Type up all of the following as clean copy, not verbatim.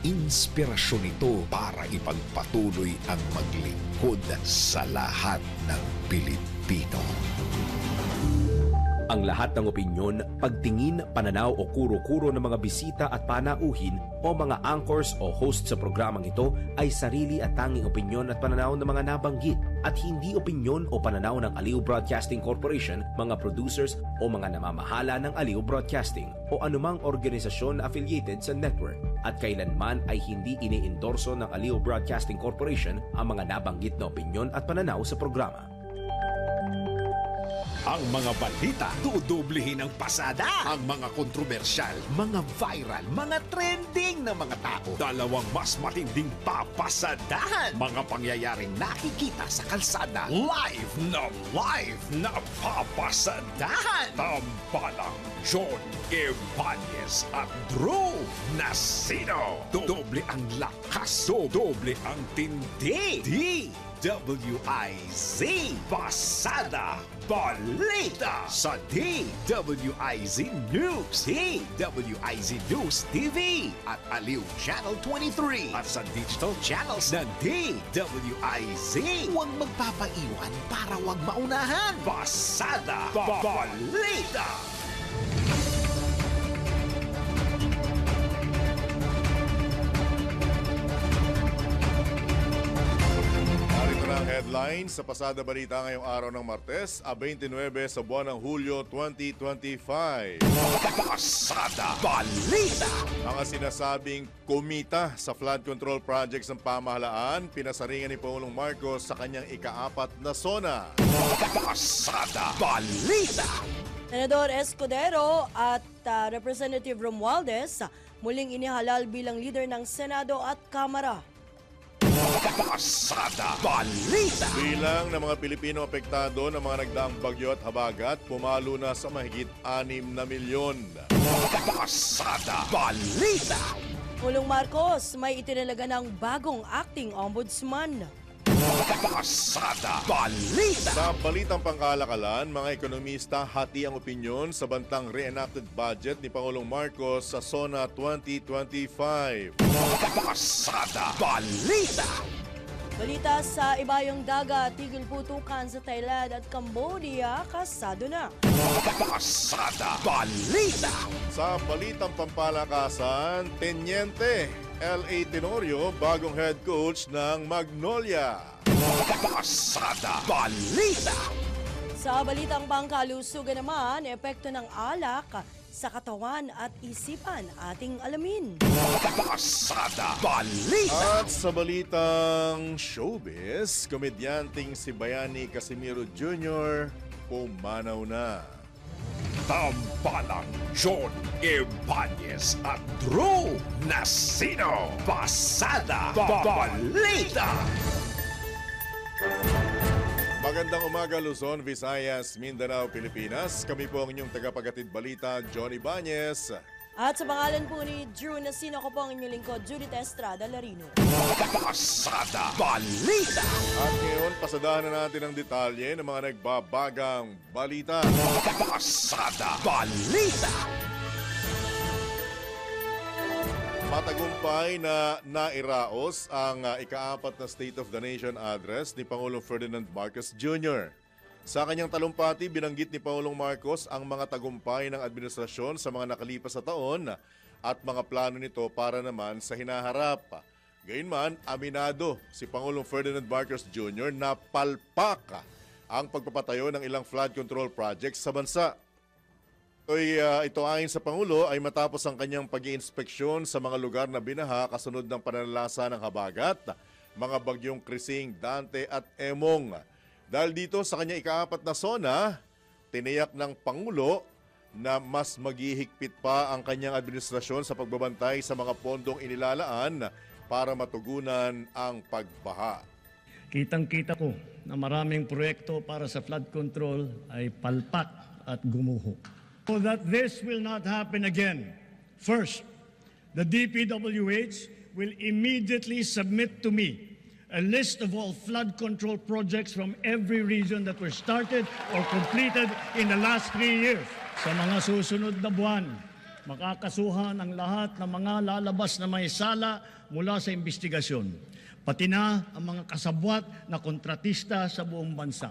inspirasyon ito para ipagpatuloy ang maglingkod sa lahat ng Pilipino. Ang lahat ng opinyon, pagtingin, pananaw o kuro-kuro ng mga bisita at panauhin o mga anchors o host sa programang ito ay sarili at tanging opinyon at pananaw ng mga nabanggit at hindi opinyon o pananaw ng Aliw Broadcasting Corporation, mga producers o mga namamahala ng Aliw Broadcasting o anumang organisasyon na affiliated sa network at kailanman ay hindi iniendorso ng Aliw Broadcasting Corporation ang mga nabanggit na opinyon at pananaw sa programa. Ang mga balita, dudublehin ng pasada. Ang mga kontrobersyal, mga viral, mga trending na mga tao. Dalawang mas matinding papasadahan. Mga pangyayaring nakikita sa kalsada. Live na papasadahan. Tambalang John Evanez at Drew Nasino. Doble ang lakas, doble ang tindi. DWIZ Pasada Balita sa DWIZ News, DWIZ News TV at Aliw Channel 23 at sa digital channels ng DWIZ. Huwag magpapaiwan para huwag maunahan. Pasada Balita. Headlines sa Pasada Balita ngayong araw ng Martes, 29 sa buwan ng Hulyo 2025. Pasada Balita! Mga sinasabing kumita sa flood control projects ng pamahalaan, pinasaringan ni Pangulong Marcos sa kanyang ika-4 na zona. Pasada Balita! Senador Escudero at Representative Romualdez muling inihalal bilang leader ng Senado at Kamara. Pasada Balita! Bilang ng mga Pilipino apektado ng mga nagdaang bagyo at habagat, pumalo na sa mahigit 6 na milyon. Pasada Balita! Pulong Marcos may itinalaga ng bagong acting ombudsman. Pasada Balita! Sa balitang pangkalakalan, mga ekonomista hati ang opinyon sa bantang reenacted budget ni Pangulong Marcos sa SONA 2025. Pasada Balita! Balita sa Ibayong Dagat, tigil putukan sa Thailand at Cambodia, kasado na. Pasada Balita! Sa balitang pampalakasan, Teniente L.A. Tenorio, bagong head coach ng Magnolia. Pasada Balita! Sa balitang pangkalusugan naman, epekto ng alak sa katawan at isipan ating alamin. Pasada Balita! At sa balitang showbiz, komedyanteng si Bayani Casimiro Jr. pumanaw na. Tambalang John Evanez at Drew Nasino. Pasada Balita! Magandang umaga Luzon, Visayas, Mindanao, Pilipinas. Kami po ang inyong tagapagatid balita, John Ibanez. At sa pangalan po ni Drew Nasino, ako po ang inyong lingkod, Judith Estrada Larino. Pasada Balita! At ngayon, pasadahan na natin ang detalye ng mga nagbabagang balita. Pasada Balita! Matagumpay na nairaos ang ika-4 na State of the Nation address ni Pangulong Ferdinand Marcos Jr. Sa kanyang talumpati, binanggit ni Pangulong Marcos ang mga tagumpay ng administrasyon sa mga nakalipas na taon at mga plano nito para naman sa hinaharap. Gayunman, aminado si Pangulong Ferdinand Marcos Jr. na palpak ang pagpapatayo ng ilang flood control projects sa bansa. Ito ayon sa Pangulo ay matapos ang kanyang pag-iinspeksyon sa mga lugar na binaha kasunod ng pananalasa ng habagat, mga bagyong Krising, Dante at Emong. Dahil dito sa kanyang ika-4 na zona, tiniyak ng Pangulo na mas maghihigpit pa ang kanyang administrasyon sa pagbabantay sa mga pondong inilalaan para matugunan ang pagbaha. Kitang-kita ko na maraming proyekto para sa flood control ay palpak at gumuho. So that this will not happen again, first, the DPWH will immediately submit to me a list of all flood control projects from every region that were started or completed in the last 3 years. Sa mga susunod na buwan, makakasuhan ang lahat ng mga lalabas na may sala mula sa investigasyon, pati na ang mga kasabwat na kontratista sa buong bansa.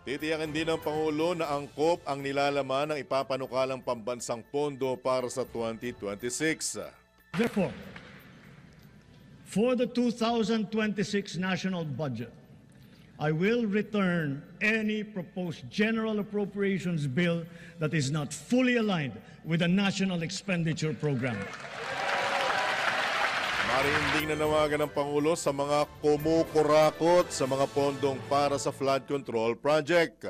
Titiyakin din ng Pangulo na angkop ang nilalaman ng ipapanukalang pambansang pondo para sa 2026. Therefore, for the 2026 national budget, I will return any proposed general appropriations bill that is not fully aligned with the national expenditure program. Marinding nanawagan ng Pangulo sa mga kumukurakot sa mga pondong para sa flood control project.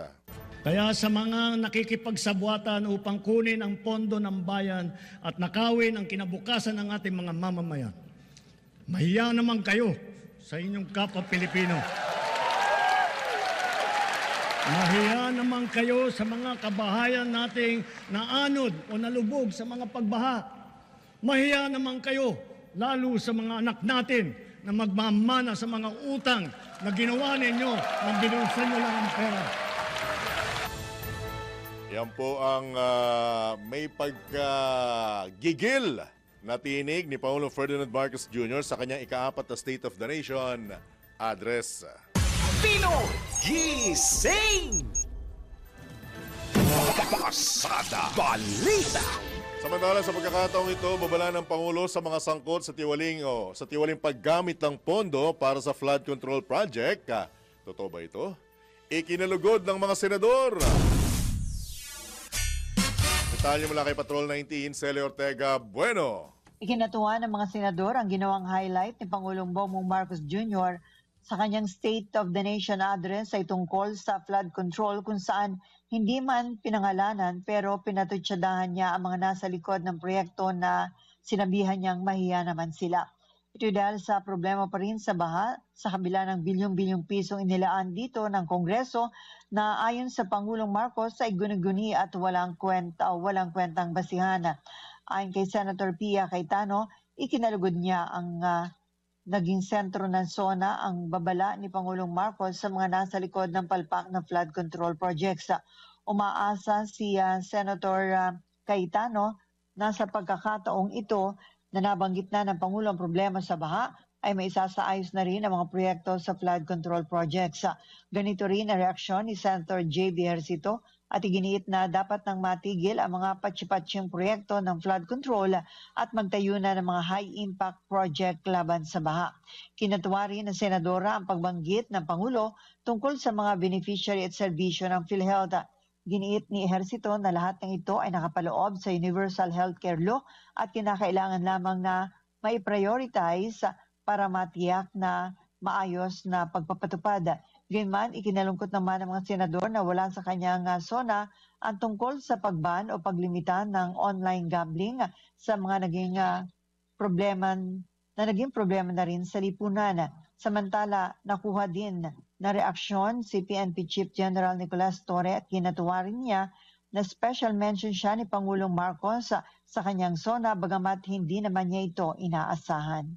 Kaya sa mga nakikipagsabwatan upang kunin ang pondo ng bayan at nakawin ang kinabukasan ng ating mga mamamayan, mahiya naman kayo sa inyong kapwa Pilipino. Mahiya naman kayo sa mga kabahayan nating naanod o nalubog sa mga pagbaha. Mahiya naman kayo lalo sa mga anak natin na magmamana sa mga utang na ginawa ninyo nang binulsan nyo lang ang pera. Yan po ang may paggigil na tinig ni Pangulong Ferdinand Marcos Jr. sa kanyang ika-4 na State of the Nation address. Pinoy Gising! Pasada Balita! Samantala sa pagkakataong ito, babala ng Pangulo sa mga sangkot sa tiwaling paggamit ng pondo para sa flood control project. Totoo ba ito? Ikinalugod ng mga senador. Detalye mula kay Patrol 19, Celia Ortega Bueno. Ikinatuwa ng mga senador ang ginawang highlight ni Pangulong Bongbong Marcos Jr. sa kanyang State of the Nation address ay tungkol sa flood control kung saan hindi man pinangalanan pero pinatutsadahan niya ang mga nasa likod ng proyekto na sinabihan niyang mahiya naman sila. Ito dahil sa problema pa rin sa baha sa kabila ng bilyong-bilyong pisong inilaan dito ng Kongreso na ayon sa Pangulong Marcos ay guni-guni at walang kwentang basihan. Ayon kay Senator Pia Cayetano, ikinalugod niya ang naging sentro ng SONA ang babala ni Pangulong Marcos sa mga nasa likod ng palpak na flood control projects. Umaasa si Senator Cayetano na sa pagkakataong ito na nabanggit na ng Pangulo ang problema sa baha ay may isasaayos na rin ang mga proyekto sa flood control projects. Ganito rin ang reaksyon ni Senator J.B. Ejercito at iginiit na dapat nang matigil ang mga patsi-patsyang proyekto ng flood control at magtayo na ng mga high-impact project laban sa baha. Kinatuwa rin ng Senadora ang pagbanggit ng Pangulo tungkol sa mga beneficiary at serbisyo ng PhilHealth. Giniit ni Ejercito na lahat ng ito ay nakapaloob sa Universal Healthcare Law at kinakailangan lamang na mai-prioritize para matiyak na maayos na pagpapatupad. Gayunman, ikinalungkot naman ng mga senador na wala sa kanyang SONA ang tungkol sa pagban o paglimita ng online gambling sa mga naging problema na rin sa lipunan. Samantala, nakuha din na reaksyon si PNP Chief General Nicolas Torre at kinatuwa rin niya na special mention siya ni Pangulong Marcos sa kanyang SONA bagamat hindi naman niya ito inaasahan.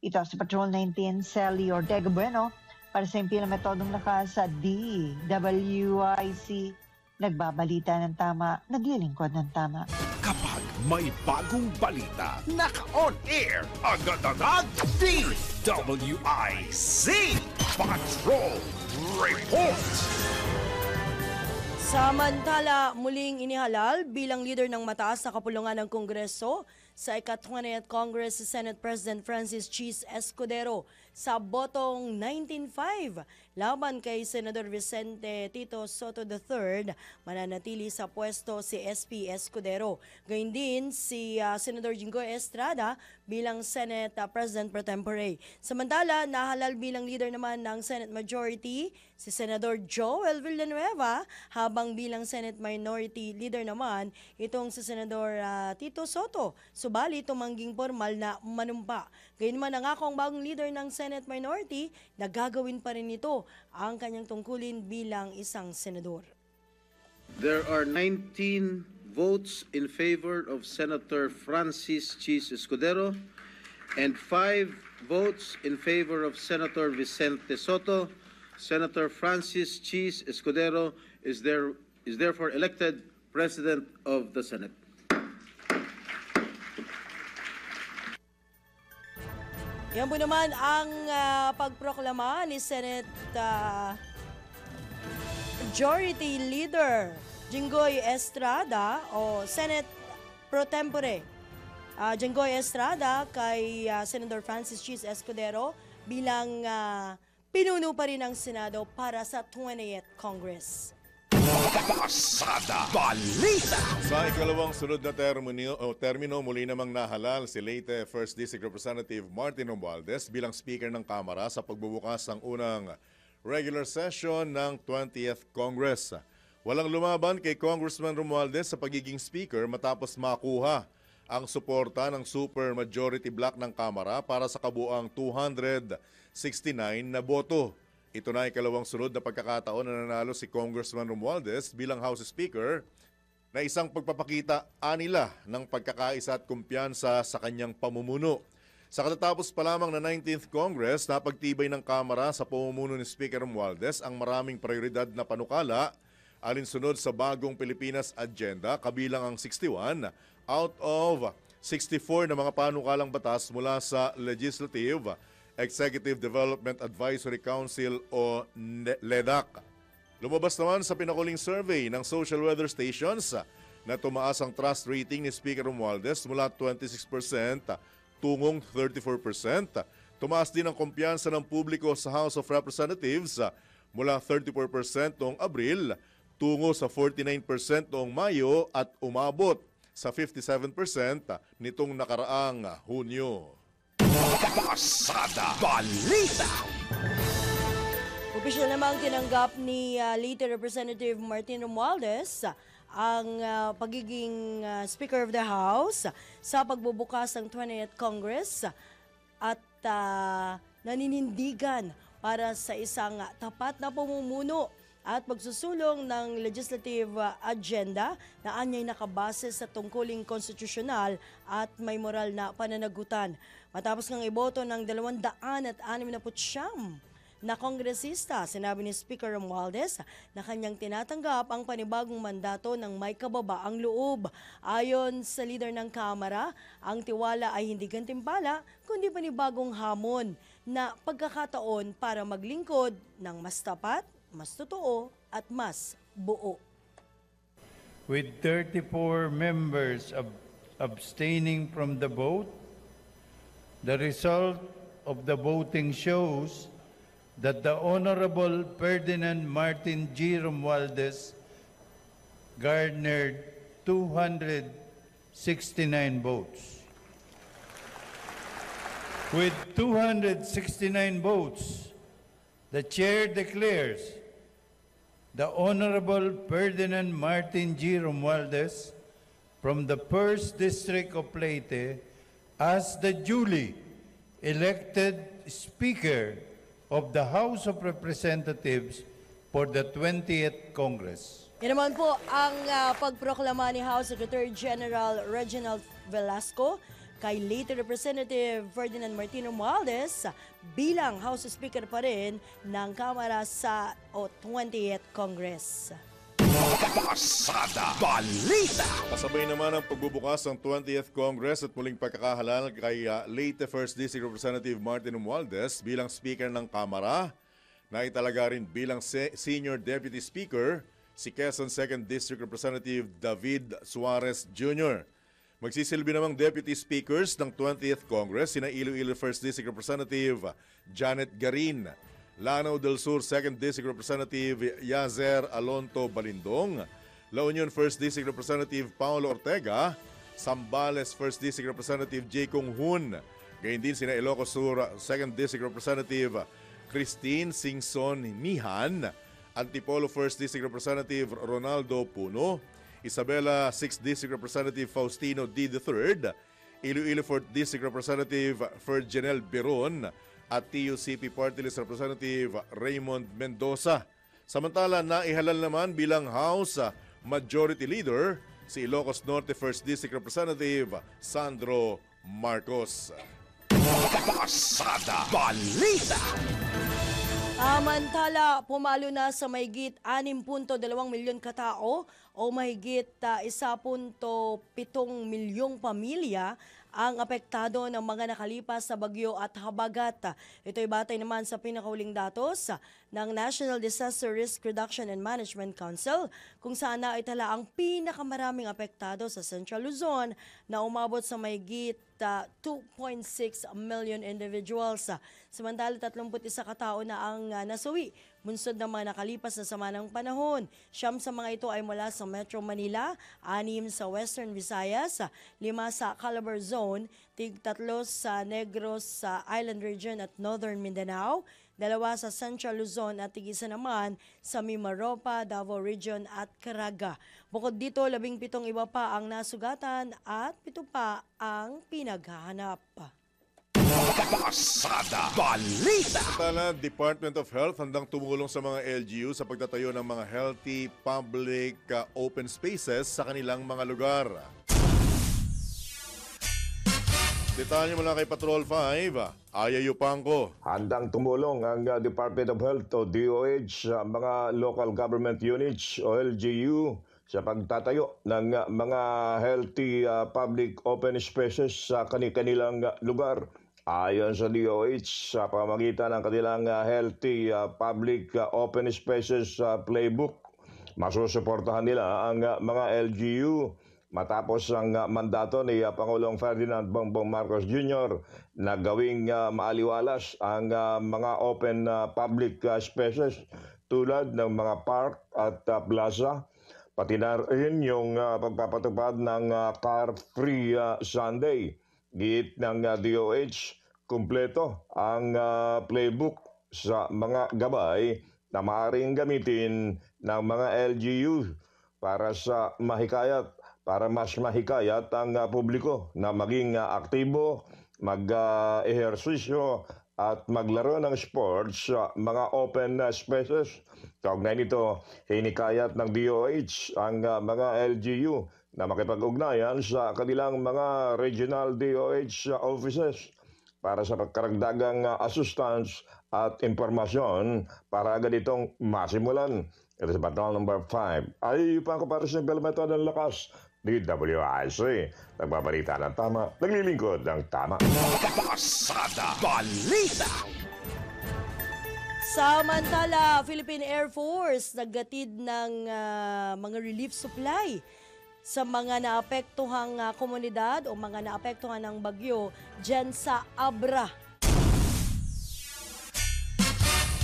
Ito sa Patrol 19, Sally Ortega Bueno, para sa impila metodong lakas sa DWIC, nagbabalita ng tama, naglilingkod ng tama. Kapag may bagong balita, naka-on air, agad-agad, DWIC Patrol Report! Samantala, muling inihalal bilang leader ng mataas na kapulungan ng Kongreso sa ika-20th Congress si Senate President Francis Cheese Escudero sa botong 19-5 laban kay Senador Vicente Tito Soto III, mananatili sa pwesto si SP Escudero. Gayun din si Senador Jinggoy Estrada bilang Senate President pro tempore. Samantala, nahalal bilang leader naman ng Senate Majority si Senador Joel Villanueva, habang bilang Senate Minority Leader naman itong si Senador Tito Soto. Subali tumangging formal na manumpa. Gayunman nangako ang bagong leader ng Senate Minority na gagawin pa rin ito ang kanyang tungkulin bilang isang senador. There are 19 votes in favor of Senator Francis Cheese Escudero and 5 votes in favor of Senator Vicente Soto. Senator Francis Cheese Escudero is therefore elected President of the Senate. Yan po naman ang pagproklama ni Senate Majority Leader Jinggoy Estrada o Senate Pro Tempore Jinggoy Estrada kay Senator Francis Cheese Escudero bilang pinuno pa rin ng Senado para sa 20th Congress. Pasada Balita! Sa ikalawang sunod na termino, muli namang nahalal si Leyte 1st District Representative Martin Romualdez bilang Speaker ng Kamara sa pagbubukas ng unang regular session ng 20th Congress. Walang lumaban kay Congressman Romualdez sa pagiging Speaker matapos makuha ang suporta ng super majority block ng Kamara para sa kabuang 269 na boto. Ito na ikalawang sunod na pagkakataon na nanalo si Congressman Romualdez bilang House Speaker na isang pagpapakita anila ng pagkakaisa at kumpiyansa sa kanyang pamumuno. Sa katatapos pa lamang na 19th Congress, napagtibay ng Kamara sa pamumuno ni Speaker Romualdez ang maraming prioridad na panukala alinsunod sa bagong Pilipinas Agenda, kabilang ang 61 out of 64 na mga panukalang batas mula sa Legislative Executive Development Advisory Council o LEDAC. Lumabas naman sa pinakuling survey ng social weather stations na tumaas ang trust rating ni Speaker Romualdez mula 26% tungong 34%. Tumaas din ang kumpiyansa ng publiko sa House of Representatives mula 34% noong Abril tungo sa 49% noong Mayo at umabot sa 57% nitong nakaraang Hunyo. Pasada Balita! Opisyal namang tinanggap ni Leyte Representative Martin Romualdez ang pagiging Speaker of the House sa pagbubukas ng 20th Congress at naninindigan para sa isang tapat na pamumuno at pagsusulong ng legislative agenda na anyay nakabase sa tungkuling konstitusyonal at may moral na pananagutan. Matapos ng iboto ng 269 na kongresista, sinabi ni Speaker Romualdez na kanyang tinatanggap ang panibagong mandato ng may kababaang loob. Ayon sa leader ng Kamara, ang tiwala ay hindi gantimpala kundi panibagong hamon na pagkakataon para maglingkod ng mas tapat, mas totoo at mas buo. With 34 members abstaining from the vote, the result of the voting shows that the Honorable Ferdinand Martin G. Romualdez garnered 269 votes. With 269 votes, the Chair declares the Honorable Ferdinand Martin G. Romualdez from the 1st District of Leyte as the duly elected Speaker of the House of Representatives for the 20th Congress. Yan naman po ang pagproklama ni House Secretary General Reginald Velasco kay Leyte Representative Ferdinand Martin Romualdez bilang House Speaker pa rin ng Kamara sa 20th Congress. Pasada Balita! Kasabay naman ang pagbubukas ng 20th Congress at muling pagkakahalal kay Leyte 1st District Representative Martin Romualdez bilang Speaker ng Kamara, na italaga rin bilang Senior Deputy Speaker si Quezon 2nd District Representative David Suarez Jr. Magsisilbi namang Deputy Speakers ng 20th Congress sina Iloilo 1st District Representative Janet Garin, Lanao del Sur 2nd District Representative Yazer Alonto Balindong, La Union 1st District Representative Paulo Ortega, Zambales 1st District Representative J. Kong Hun, gayon din sina Ilocos Sur 2nd District Representative Christine Singson Nihan, Antipolo 1st District Representative Ronaldo Puno, Isabela 6th District Representative Faustino D. III, Iloilo 4th District Representative Fergenel Biron, at TUCP Party List Representative Raymond Mendoza. Samantala, naihalal naman bilang House Majority Leader si Ilocos Norte 1st District Representative Sandro Marcos. Pasada Balita! Samantala, pumalo na sa mahigit 6.2 milyon katao o mahigit 1.7 milyong pamilya ang apektado ng mga nakalipas sa bagyo at habagat. Ito'y batay naman sa pinakahuling datos ng National Disaster Risk Reduction and Management Council, kung saan naitala ang pinakamaraming apektado sa Central Luzon na umabot sa mahigit 2.6 million individuals. Samantala, 31 katao na ang nasawi bunsod ng mga nakalipas na sama ng panahon. 9 sa mga ito ay mula sa Metro Manila, 6 sa Western Visayas, 5 sa Calabar Zone, 3 sa Negros sa Island Region at Northern Mindanao, 2 sa Central Luzon at 1 naman sa Mimaropa, Davao Region at Caraga. Bukod dito, 17 iba pa ang nasugatan at 7 pa ang pinaghahanap. Pasada Balita. Samantala, Department of Health handang tumulong sa mga LGU sa pagtatayo ng mga healthy public open spaces sa kanilang mga lugar. Detalye mula kay Patrol 5, Ayayu Pangko. Handang tumulong ang Department of Health o DOH sa mga local government units o LGU sa pagtatayo ng mga healthy public open spaces sa kanilang lugar. Ayon sa DOH, sa pamamagitan ng kanilang healthy public open spaces playbook, masusuportahan nila ang mga LGU matapos ang mandato ni Pangulong Ferdinand Bongbong Marcos Jr. na gawing maaliwalas ang mga open public spaces tulad ng mga park at plaza, pati na rin yung pagpapatupad ng car-free Sunday. Giit ng DOH, kumpleto ang playbook sa mga gabay na maaaring gamitin ng mga LGU para mas mahikayat ang publiko na maging aktibo, mag-ehersisyo at maglaro ng sports sa mga open spaces. Kaugnay nito, hinikayat ng DOH ang mga LGU na makipag-ugnayan sa kanilang mga regional DOH offices para sa pagkaragdagang assistance at impormasyon para agad itong masimulan. Ito sa Batal number 5. Ay, pa ako para sa implemento ng lakas. DWIC. Nagbabalita ng tama, naglilingkod ng tama. Pasada Balita. Samantala, Philippine Air Force naggatid ng mga relief supply sa mga naapektuhang komunidad o mga naapektuhan ng bagyo dyan sa Abra.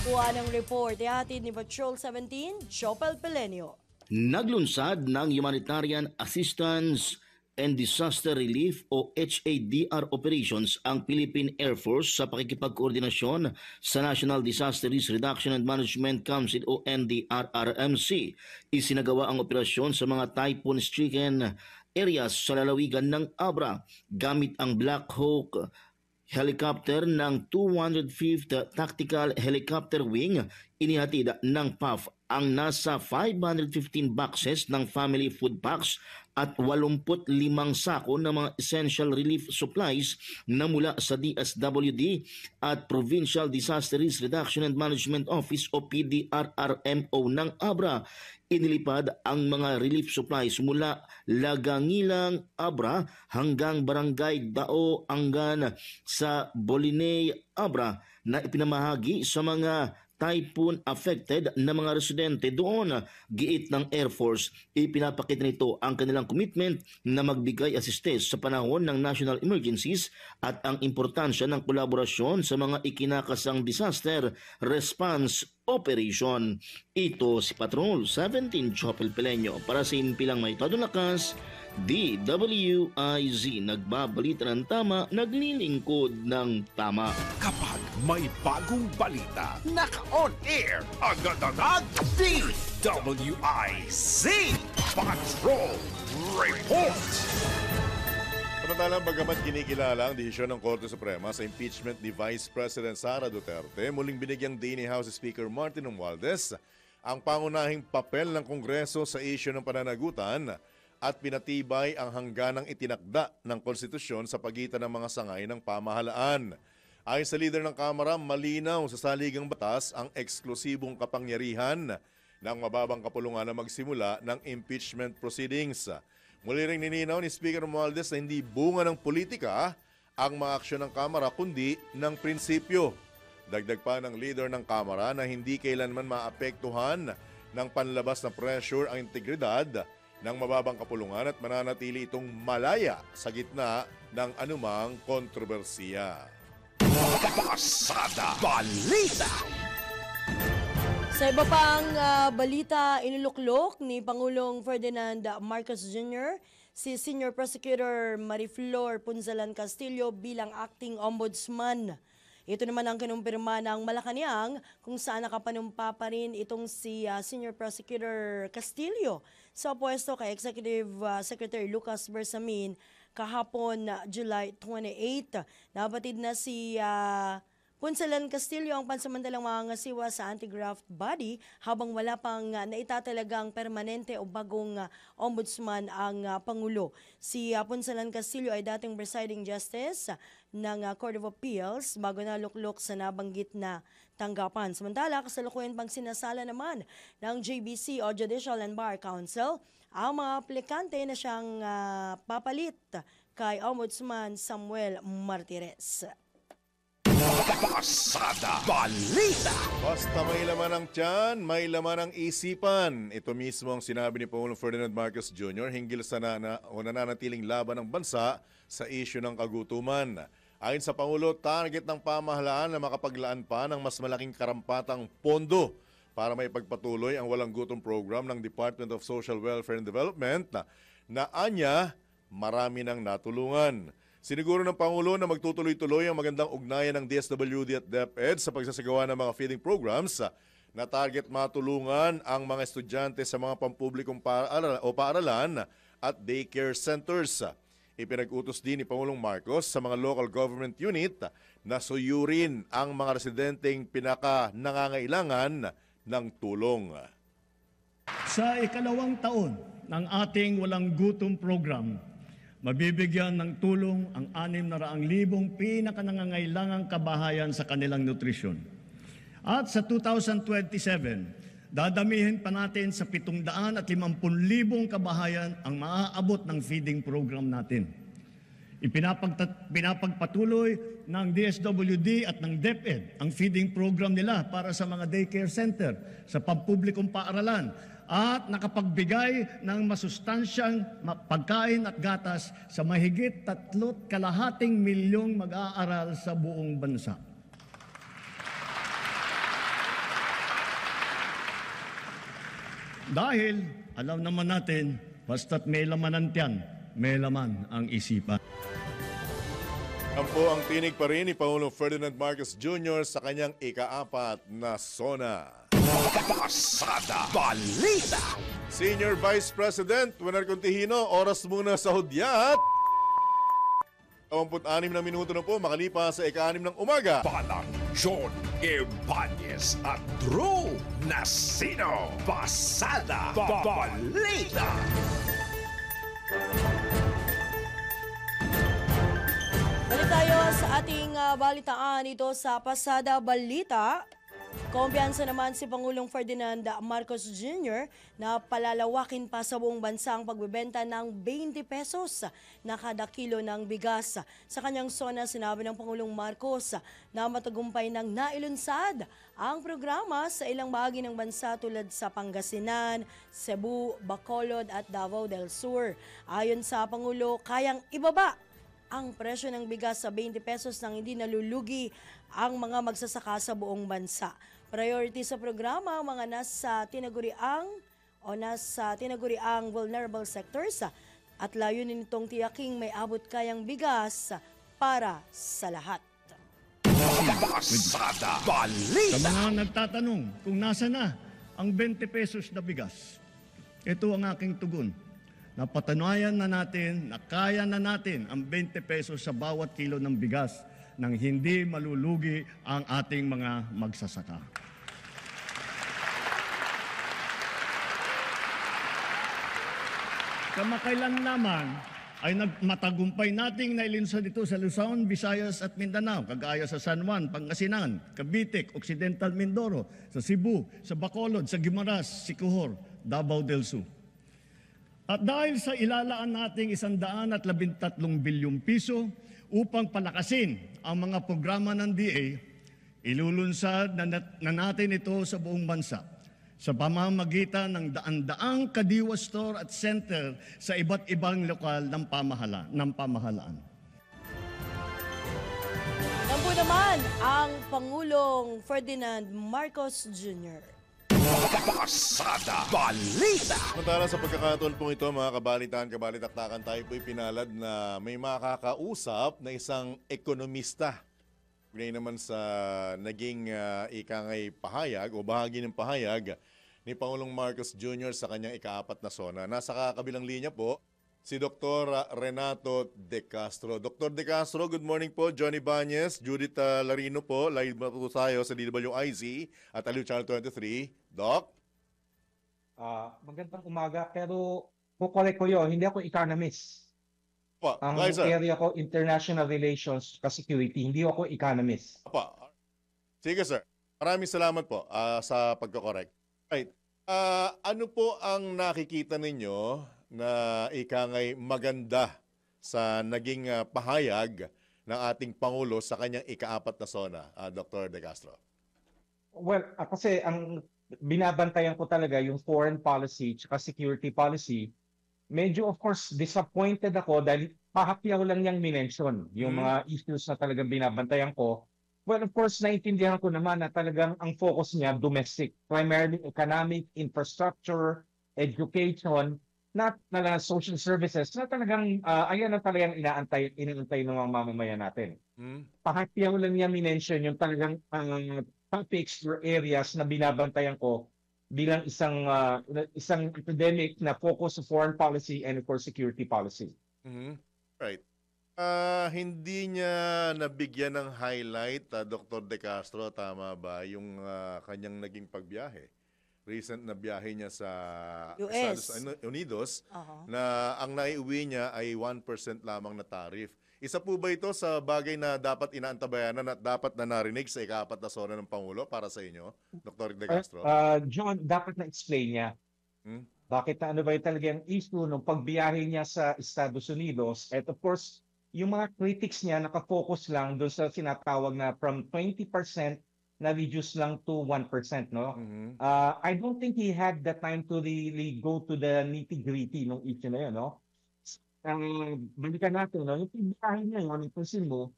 Kuha ng report, ihatid ni Patrol 17, Jopel Pelenio. Naglunsad ng Humanitarian Assistance and Disaster Relief o HADR operations ang Philippine Air Force sa pakikipagkoordinasyon sa National Disaster Risk Reduction and Management Council o NDRRMC. Isinagawa ang operasyon sa mga typhoon-stricken areas sa lalawigan ng Abra gamit ang Black Hawk helicopter ng 205th Tactical Helicopter Wing. Inihatid ng PAF ang nasa 515 boxes ng family food packs at 85 sako ng mga essential relief supplies na mula sa DSWD at Provincial Disaster Risk Reduction and Management Office o PDRRMO ng Abra. Inilipad ang mga relief supplies mula Lagangilang, Abra hanggang Barangay Dao Angan sa Bolinay, Abra na ipinamahagi sa mga typhoon affected na mga residente doon. Giit ng Air Force, ipinapakita nito ang kanilang commitment na magbigay assistance sa panahon ng national emergencies at ang importansya ng kolaborasyon sa mga ikinakasang disaster response operation. Ito si Patrol 17 Chopel Pelenyo para sa Impilang May Todo Lakas, DWIZ. Nagbabalita ng tama, naglilingkod ng tama. Kapag may bagong balita, naka-on air, agad-agad, DWIZ Patrol Report. Samantalang bagamat kinikilala ang desisyon ng Korte Suprema sa impeachment ni Vice President Sara Duterte, muling binigyang din ni House Speaker Martin Romualdez ang pangunahing papel ng Kongreso sa isyu ng pananagutan at pinatibay ang hangganang itinakda ng konstitusyon sa pagitan ng mga sangay ng pamahalaan. Ayon sa leader ng Kamara, malinaw sa saligang batas ang eksklusibong kapangyarihan ng mababang kapulungan na magsimula ng impeachment proceedings. Muli ring nininaw ni Speaker Romualdez na hindi bunga ng politika ang mga aksyon ng Kamara kundi ng prinsipyo. Dagdag pa ng leader ng Kamara na hindi kailanman maapektuhan ng panlabas na pressure ang integridad ng mababang kapulungan at mananatili itong malaya sa gitna ng anumang kontrobersiya. Pasada Balita. Sa iba pang balita, inuluklok ni Pangulong Ferdinand Marcos Jr. si Senior Prosecutor Mariflor Punzalan Castillo bilang acting ombudsman. Ito naman ang kinumpirma ng Malacanang kung saan nakapanumpa pa rin itong si Senior Prosecutor Castillo sa pwesto kay Executive Secretary Lucas Bersamin kahapon July 28. Nabatid na si Punzalan Castillo ang pansamantalang mangangasiwa sa anti-graft body habang wala pang naitatalagang permanente o bagong ombudsman ang Pangulo. Si Punzalan Castillo ay dating presiding justice ng Court of Appeals bago naluklok sa nabanggit na tanggapan. Samantala, kasalukuyan pang sinasala naman ng JBC o Judicial and Bar Council ang mga aplikante na siyang papalit kay Ombudsman Samuel Martires. Pasada Balita. Basta may laman ang tiyan, may laman ang isipan. Ito mismo ang sinabi ni Pangulong Ferdinand Marcos Jr. hinggil sa nananatiling laban ng bansa sa isyu ng kagutuman. Ayon sa Pangulo, target ng pamahalaan na makapaglaan pa ng mas malaking karampatang pondo para may pagpatuloy ang walang gutom program ng Department of Social Welfare and Development na anya marami nang natulungan. Siniguro ng Pangulo na magtutuloy-tuloy ang magandang ugnayan ng DSWD at DepEd sa pagsasagawa ng mga feeding programs na target matulungan ang mga estudyante sa mga pampublikong paaralan at daycare centers. Ipinag-utos din ni Pangulong Marcos sa mga local government unit na suyurin ang mga residenteng pinaka-nangangailangan ng tulong. Sa ikalawang taon ng ating walang gutom program, mabibigyan ng tulong ang 600,000 pinakanangangailangang kabahayan sa kanilang nutrisyon. At sa 2027, dadamihin pa natin sa 750,000 kabahayan ang maaabot ng feeding program natin. Pinapagpatuloy ng DSWD at ng DepEd ang feeding program nila para sa mga daycare center sa pampublikong paaralan at nakapagbigay ng masustansyang pagkain at gatas sa mahigit 3.2 milyong mag-aaral sa buong bansa. Dahil alam naman natin, basta't may laman ang tiyan, may laman ang isipan. Yan po ang tinig pa rin ni Pangulong Ferdinand Marcos Jr. sa kanyang ika-4 na SONA. Pasada Balita. Senior Vice President Juan Contihino, oras muna sa hudyat. 26 na minuto na po makalipas sa ika-6 ng umaga. Palang John Ibanez at Drew Nasino. Pasada Balita. Balik tayo sa ating balitaan ito sa Pasada Balita. Kumpiyansa naman si Pangulong Ferdinand Marcos Jr. na palalawakin pa sa buong bansa ang pagbebenta ng 20 pesos na kada kilo ng bigas. Sa kanyang SONA, sinabi ng Pangulong Marcos na matagumpay ng nailunsad ang programa sa ilang bahagi ng bansa tulad sa Pangasinan, Cebu, Bacolod at Davao del Sur. Ayon sa Pangulo, kayang ibaba ang presyo ng bigas sa 20 pesos nang hindi nalulugi ang mga magsasaka sa buong bansa. Priority sa programa ang mga nasa tinaguriang vulnerable sectors at layunin nitong tiyaking may abot kayang bigas para sa lahat. Pasada Balita. Sa mga nagtatanong kung nasa na ang 20 pesos na bigas, ito ang aking tugon. Napatunayan na natin na kaya na natin ang 20 pesos sa bawat kilo ng bigas nang hindi malulugi ang ating mga magsasaka. Kamakailan naman, ay matagumpay nating nailunsad ito sa Luzon, Visayas at Mindanao, kagaya sa San Juan, Pangasinan, Cavite, Occidental Mindoro, sa Cebu, sa Bacolod, sa Guimaras, Siquijor, Davao del Sur. At dahil sa ilalaan nating 113 bilyong piso upang palakasin ang mga programa ng DA, ilulunsad na natin ito sa buong bansa sa pamamagitan ng daan-daang kadiwa store at center sa iba't ibang lokal ng pamahalaan. Yan po naman ang Pangulong Ferdinand Marcos Jr. Pasada Balita. Samantala sa pagkakataon pong ito, mga kabalitaan-kabalitaktakan, tayo po'y pinalad na may makakausap na isang ekonomista. Ngayon naman sa naging ikangay pahayag o bahagi ng pahayag ni Pangulong Marcos Jr. sa kanyang ika-4 na SONA. Nasa kabilang linya po si Dr. Renato De Castro. Dr. De Castro, good morning po. Johnny Bañez, Judith Larino po. Live na po tayo sa DWIZ at Aliw Channel 23. Doc? Magandang umaga, pero kukorek ko yun, hindi ako economist. Ang area ko, international relations, security, hindi ako economist. Sige sir, maraming salamat po sa pagkakorek. Right. Ano po ang nakikita ninyo na ikangay maganda sa naging pahayag ng ating Pangulo sa kanyang ika-4 na SONA, Dr. De Castro? Well, kasi ang binabantayan ko talaga yung foreign policy at security policy. Medyo of course disappointed ako dahil pahapyaw lang niyang minention yung mga issues na talagang binabantayan ko. Well, of course, naiintindihan ko naman na talagang ang focus niya domestic, primarily economic, infrastructure, education, not na social services, na talagang ayan na talagang inaantay ng mga mamamayan natin. Pahapyaw lang niya minention yung talagang topics or areas na binabantayan ko bilang isang academic na focus sa foreign policy and of course security policy. Right. Hindi niya nabigyan ng highlight, Dr. De Castro, tama ba, yung kanyang naging pagbiyahe? Recent na biyahe niya sa US. Estados Unidos na ang naiuwi niya ay 1% lamang na tariff. Isa po ba ito sa bagay na dapat inaantabayanan at dapat na narinig sa ika-4 na SONA ng Pangulo para sa inyo, Dr. De Castro? John, dapat na-explain niya. Bakit ano ba talaga ang issue nung pagbiyahe niya sa Estados Unidos? At of course, yung mga critics niya nakafocus lang doon sa sinatawag na from 20% na reduce lang to 1%. No? I don't think he had the time to really go to the nitty-gritty ng issue na yun. No? Balikan natin, no? Yung pagbiyahe niya yun, ipusin mo,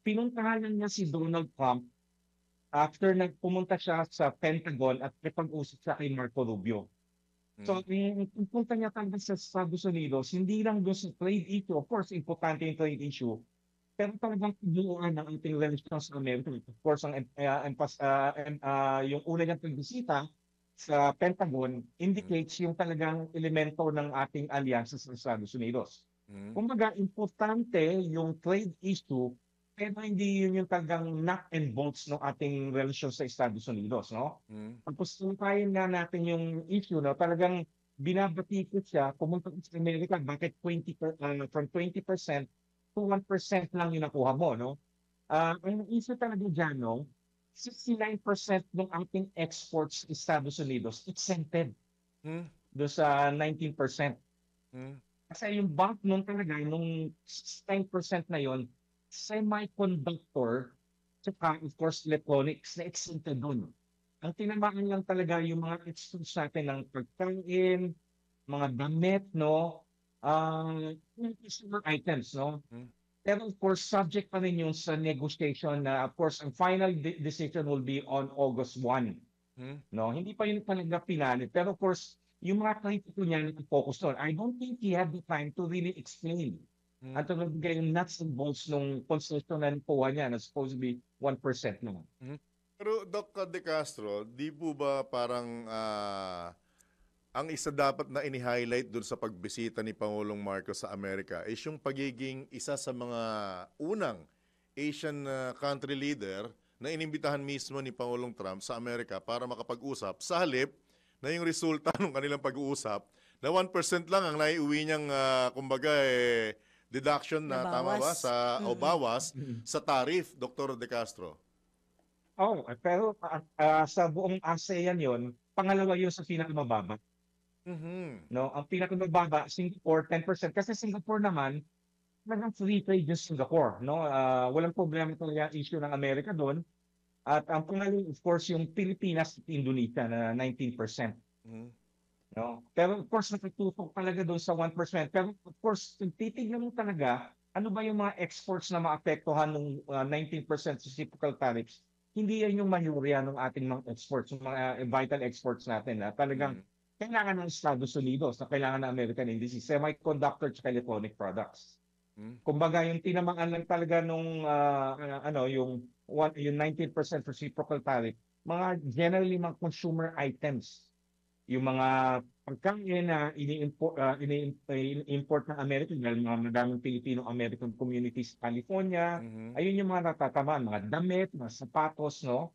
pinuntahan niya si Donald Trump after pumunta siya sa Pentagon at nakipag-usap siya kay Marco Rubio. So, yung punta niya talaga sa Estados Unidos, hindi lang doon sa trade issue, of course, importante yung trade issue, pero talagang buuan ng ating relations sa Amerika. Of course, yung una niyang pagbisita sa Pentagon indicates yung talagang elemento ng ating alyansa sa Estados Unidos. Kumbaga, importante yung trade issue, pero hindi yun yung talagang nut and bolts ng ating relasyon sa Estados Unidos. No? Tapos tumpayin na natin yung issue, no? Talagang binabatikot siya, pumunta sa Amerika, bakit from 20% to 1% lang yung nakuha mo. No? Ang issue talaga dyan, no? 69% ng ating exports sa Estados Unidos exempted doon sa 19%. Kasi yung bulk nun talaga, nung 9% na yon, semiconductor, saka of course electronics na exempted doon. Ang tinamaan lang talaga yung mga exports natin ng pagkain, mga damit, no? Consumer items, no? Pero of course, subject pa rin yung sa negotiation na of course, ang final decision will be on August 1. No? Hindi pa yun talaga pinali. Pero of course, yung mga kritiko niya nag-focus doon. I don't think he had the time to really explain. At talaga yung nuts and bolts nung concession na nakuha niya na supposed to be 1% naman. Pero Dr. De Castro, di po ba parang ang isa dapat na ini-highlight dun sa pagbisita ni Pangulong Marcos sa Amerika is yung pagiging isa sa mga unang Asian country leader na inimbitahan mismo ni Pangulong Trump sa Amerika para makapag-usap sa halip na yung resulta ng kanilang pag-uusap Na 1% lang ang naiuwi niyang, kumbaga, deduction na tama ba? Nabawas. O bawas sa tariff, Dr. De Castro. Oh, pero sa buong ASEAN yon, pangalawa yun sa pinakamababa. No, ang pinakamababa Singapore 10% kasi Singapore naman talagang free trade yung Singapore, no? Walang problema talaga issue ng Amerika doon. At ang pangalawa of course yung Pilipinas at Indonesia na 19%. No? Pero of course nakatutok talaga doon sa 1%. Pero of course, kung titignan mo talaga, ano ba yung mga exports na maapektuhan ng 19% reciprocal tariffs? Hindi yan yung mayorya ng ating mga exports, yung mga vital exports natin. Talagang kailangan ng Estados Unidos, na kailangan ng American industry, semiconductor at electronic products. Kumbaga yung tinamaan lang talaga nung yung 19% reciprocal tariff, mga generally mga consumer items. Yung mga pagkain na ini-import ng Amerika dahil mga madaming Filipino-American communities sa California, ayun yung mga natatamaan, mga damit, mga sapatos, no?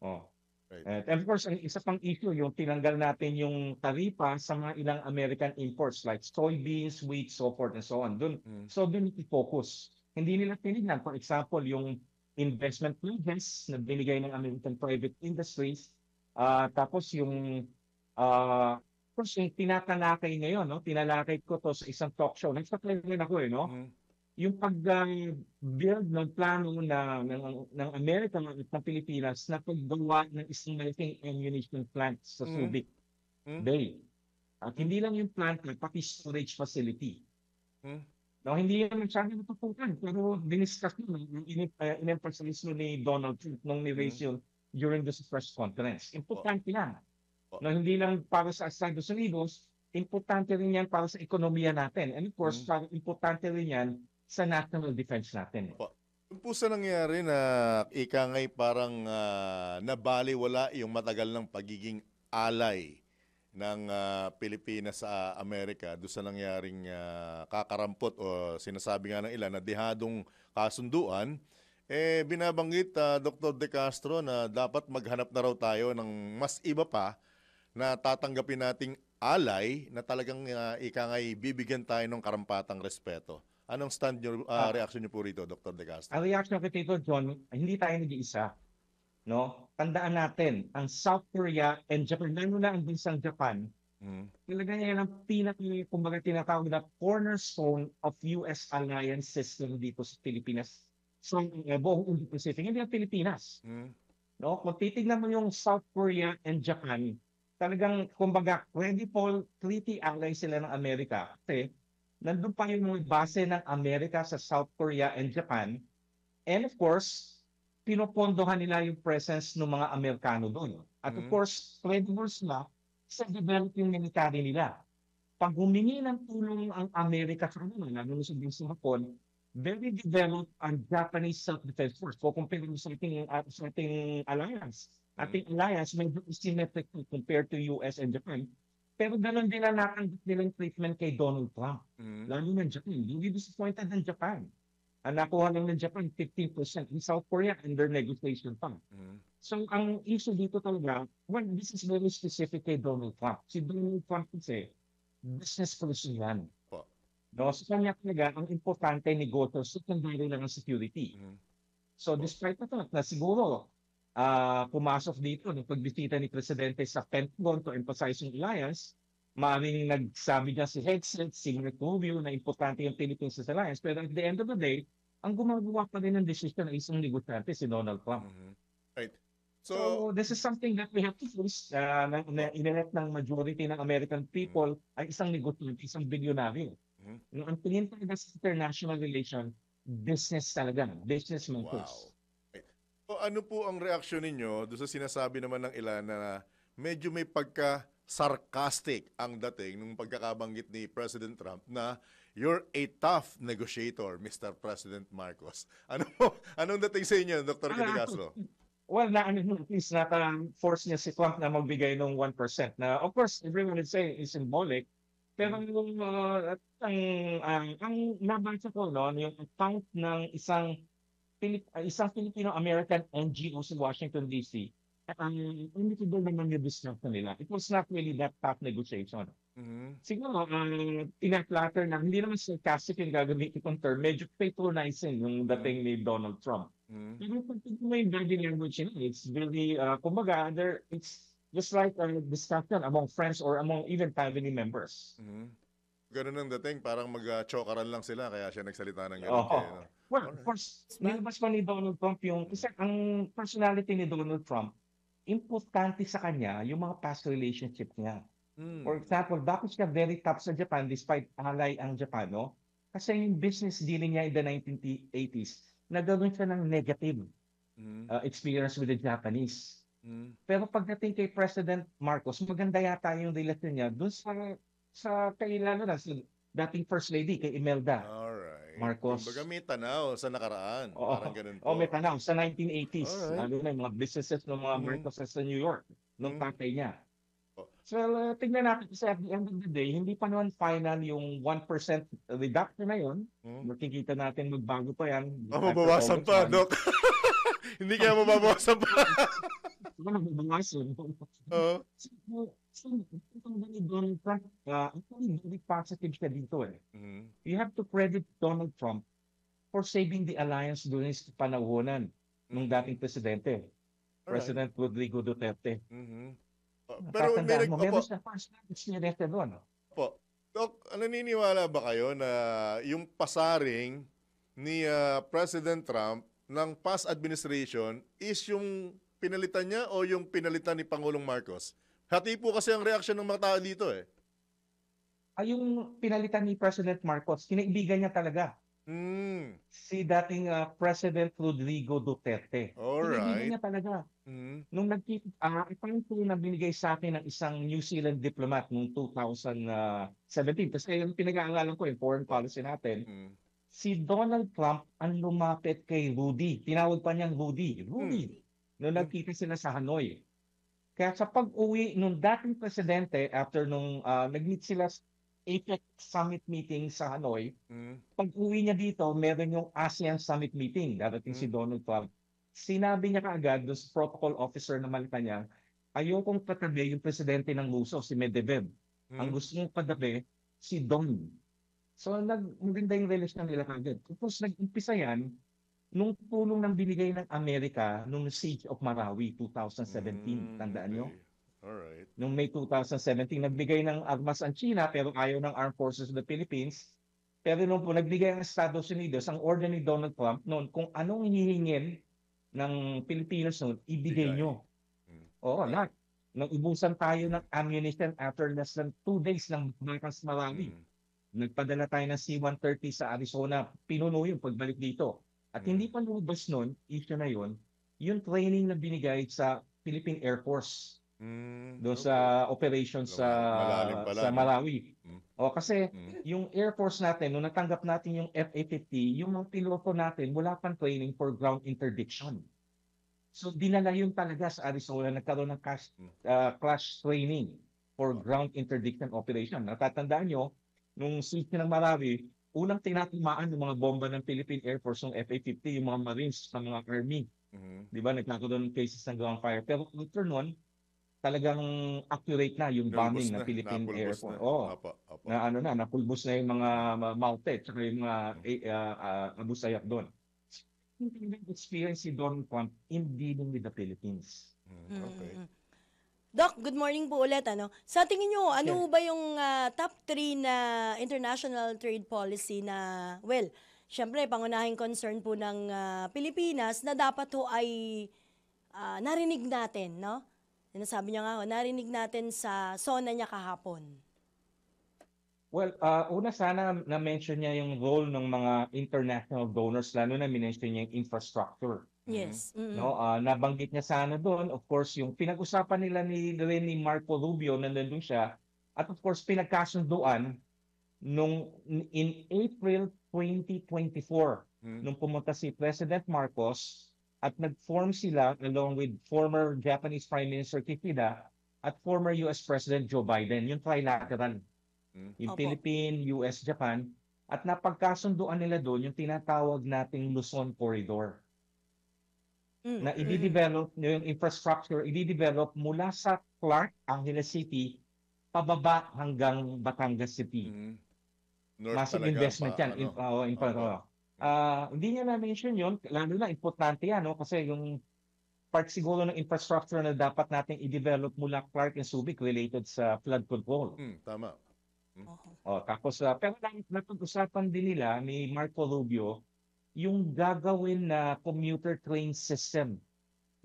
Oh. Right. And of course, ang isa pang issue, yung tinanggal natin yung taripa sa mga ilang American imports like soybeans, wheat, so forth and so on. So doon i-focus. Hindi nila tinignan, for example, yung investment pledges na binigay ng American private industries, tapos yung of course, yung tinatalakay ngayon, no? Tinalakay ko to sa isang talk show. Nagsaklay rin ako, no? Yung pag-build ng plano ng Amerika at ng Pilipinas na paggawa ng isang malaking ammunition plant sa Subic Bay. At hindi lang yung plant, pati storage facility. No, hindi yan masyadong natutukan, pero diniscuss mo, in-emphasize ni Donald Trump nung ni-raise yun during the press conference. Importante yan. No, hindi lang para sa Estados Unidos, importante rin yan para sa ekonomiya natin. And of course, importante rin yan sa national defense natin. Yung po sa nangyari na ikangay parang nabaliwala yung matagal ng pagiging alay ng Pilipinas sa Amerika doon sa nangyaring kakarampot o sinasabi nga ng ilan na dehadong kasunduan, binabanggit Dr. De Castro na dapat maghanap na raw tayo ng mas iba pa na tatanggapin nating alay na talagang ikangay bibigyan tayo ng karampatang respeto. Anong stand nyo, reaction niyo po rito, Dr. De Castro? Ang reaction ko dito, John, hindi tayo nag-iisa. No? Tandaan natin, ang South Korea and Japan, lalo na ang bansang Japan, talaga yan ang kumbaga tinatawag na cornerstone of US alliance system dito sa Pilipinas. So, buong Indo-Pacific, hindi ang Pilipinas. No? Kung titignan mo yung South Korea and Japan, talagang, kumbaga, credible treaty ally sila ng Amerika. Kasi, nandun pa yung mga base ng Amerika sa South Korea and Japan. And of course, pinopondohan nila yung presence ng mga Amerikano doon. At of course, credible sila sa developing military nila. Pag humingi ng tulong ang Amerika sa kanila, lalo sa Binsang Hapon, very developed ang Japanese self-defense force. So, compare mo sa ating alliance. Ating alliance may asymmetric compared to US and Japan. Pero ganoon din na natanggap nilang treatment kay Donald Trump. Lalo ng Japan. Hindi disappointed ng Japan. Ang nakuha lang ng Japan, 15%. In South Korea, under negotiation pa. So, ang issue dito talaga, well, this is very specific kay Donald Trump. Si Donald Trump kasi, business person yan. No, sa kanya talaga, ang importante negosyo, secondary lang ang security. So, despite the fact na siguro, pumasok dito ng pagbisita ni Presidente sa Pentagon to emphasize yung alliance, maraming nagsabi niya si Hegseth, si Mark Rubio na importante yung Philippines alliance. Pero at the end of the day, ang gumagawa pa rin ng decision ay isang negosyante, si Donald Trump. Right. So this is something that we have to face na inilet ng majority ng American people ay isang negosyante, isang bilyonaryo. Ang tingin talaga sa international relation, business talaga, business matters. So, ano po ang reaksyon ninyo doon sa sinasabi naman ng ilan na medyo may pagka-sarcastic ang dating nung pagkakabanggit ni President Trump na you're a tough negotiator, Mr. President Marcos. Anong dating sa inyo, Dr. De Castro? Well, at least force niya si Trump na magbigay ng 1%. Na, of course, everyone would say is symbolic. Pero ang nabasa ko, no, yung account ng isang Filipino-American NGO sa Washington, D.C., hindi naman yung discount nila. It was not really that tough negotiation. Siguro, ina-flatter na, hindi naman sarcastic yung gagamitin kong term, medyo patronizing yung dating ni Donald Trump. Pero pag mo yung body language niya, it's really, kumbaga, it's just like a discussion among friends or among even family members. Ganun ang dating, parang mag-chokaran lang sila, kaya siya nagsalita ng ganun. Oh. Well, of course, nilabas pa ni Donald Trump yung, kasi ang personality ni Donald Trump, importante sa kanya yung mga past relationship niya. For example, bakit siya very tough sa Japan despite ally ang Japano? Kasi yung business dealing niya in the 1980s, nagkaroon siya ng negative experience with the Japanese. Pero pagdating kay President Marcos, maganda yata yung relasyon niya doon sa kailan na sa dating First Lady, kay Imelda Marcos. Kumbaga may tanaw sa nakaraan. Parang ganun po. May tanaw sa 1980s. Lalo na yung mga businesses ng mga Marcoses sa New York, nung tatay niya. So, tignan natin kasi at the end of the day, hindi pa naman final yung 1% reduction na yun. Makikita natin magbago pa yan. Mabawasan pa, Doc. Hindi kaya mabawasan pa. Mabawasan. So, itong Donald Trump, actually, very positive siya dito eh. You have to credit Donald Trump for saving the alliance doon sa panahonan ng dating presidente, President Rodrigo Duterte. Pero meron siya first experience doon. Doc, naniniwala ba kayo na yung pasaring ni President Trump ng past administration is yung pinalitan niya o yung pinalitan ni Pangulong Marcos? Hati po kasi ang reaksyon ng mga tao dito eh. Yung pinalitan ni President Marcos, kinaibigan niya talaga. Si dating President Rodrigo Duterte. Kinaibigan niya talaga. Nung ipang po na binigay sa akin ng isang New Zealand diplomat noong 2017, kasi yung pinag-aaralan ko yung foreign policy natin, si Donald Trump ang lumapit kay Rudy. Tinawag pa niyang Rudy. Nung nagkita sila sa Hanoi. Kaya sa pag-uwi nung dating presidente, after nung nag-meet sila APEC Summit meeting sa Hanoi, pag-uwi niya dito, meron yung ASEAN Summit meeting. Darating si Donald Trump. Sinabi niya kaagad doon sa protocol officer na Malacanang, ayokong katabi yung presidente ng Ruso, si Medvedev. Ang gusto mong katabi, si Don. So, maganda yung relasyon nila kaagad. Tapos, nag-umpisa yan, nung tulong ng binigay ng Amerika nung Siege of Marawi 2017. Tandaan nyo? Alright. Noong May 2017, nagbigay ng armas ang China pero ayaw ng Armed Forces of the Philippines. Pero nung po nagbigay ang Estados Unidos, ang order ni Donald Trump noon, kung anong hihingin ng Pilipinos noon, ibigay nyo. Oo, lahat. Nang ubusan tayo ng ammunition after less than 2 days ng Bakas Marawi. Nagpadala tayo ng C-130 sa Arizona. Pinuno yung pagbalik dito. At hindi pa lumabas noon, issue na yun, yung training na binigay sa Philippine Air Force. Doon sa operations sa Marawi. Kasi yung Air Force natin, nung natanggap natin yung F-A-50, yung mga piloto natin, wala pang training for ground interdiction. So dinala yun talaga sa Arizona, nagkaroon ng crash training for ground interdiction operation. Natatandaan nyo, nung siege ng Marawi, unang tinatamaan ng mga bomba ng Philippine Air Force ng F-A-50, yung mga Marines sa mga Army. Di ba? Nagkakaroon ng cases ng ground fire. Pero after nun, talagang accurate na yung bombing ng Philippine Air Force. Napulbos na yung mga mounted at yung mga Abu Sayyaf doon. Yung experience si Donald Trump in dealing with the Philippines. Doc, good morning po ulit. Sa tingin nyo, ano ba yung top 3 na international trade policy na, syempre, pangunahing concern po ng Pilipinas na dapat ho ay narinig natin, no? Sabi niya nga, narinig natin sa SONA niya kahapon. Una sana na-mention niya yung role ng mga international donors, lalo na minention niya yung infrastructure. Yes. Nabanggit niya sana doon, of course, yung pinag-usapan nila ni Marco Rubio, nandun siya, at of course, pinagkasunduan in April 2024, nung pumunta si President Marcos, at nag-form sila along with former Japanese Prime Minister Kishida at former US President Joe Biden, yung trilateral. Yung Philippines, US, Japan. At napagkasunduan nila doon yung tinatawag nating Luzon Corridor. Na i-develop yung infrastructure, i-develop mula sa Clark, Angeles City, pababa hanggang Batangas City. North Massive talaga, investment yan. Opo. Hindi niya na-mention yun, lalo na importante yan, no? Kasi yung part siguro ng infrastructure na dapat natin i-develop mula Clark and Subic related sa flood control. Tama. Tapos, pero napag-usapan din nila ni Marco Rubio yung gagawin na commuter train system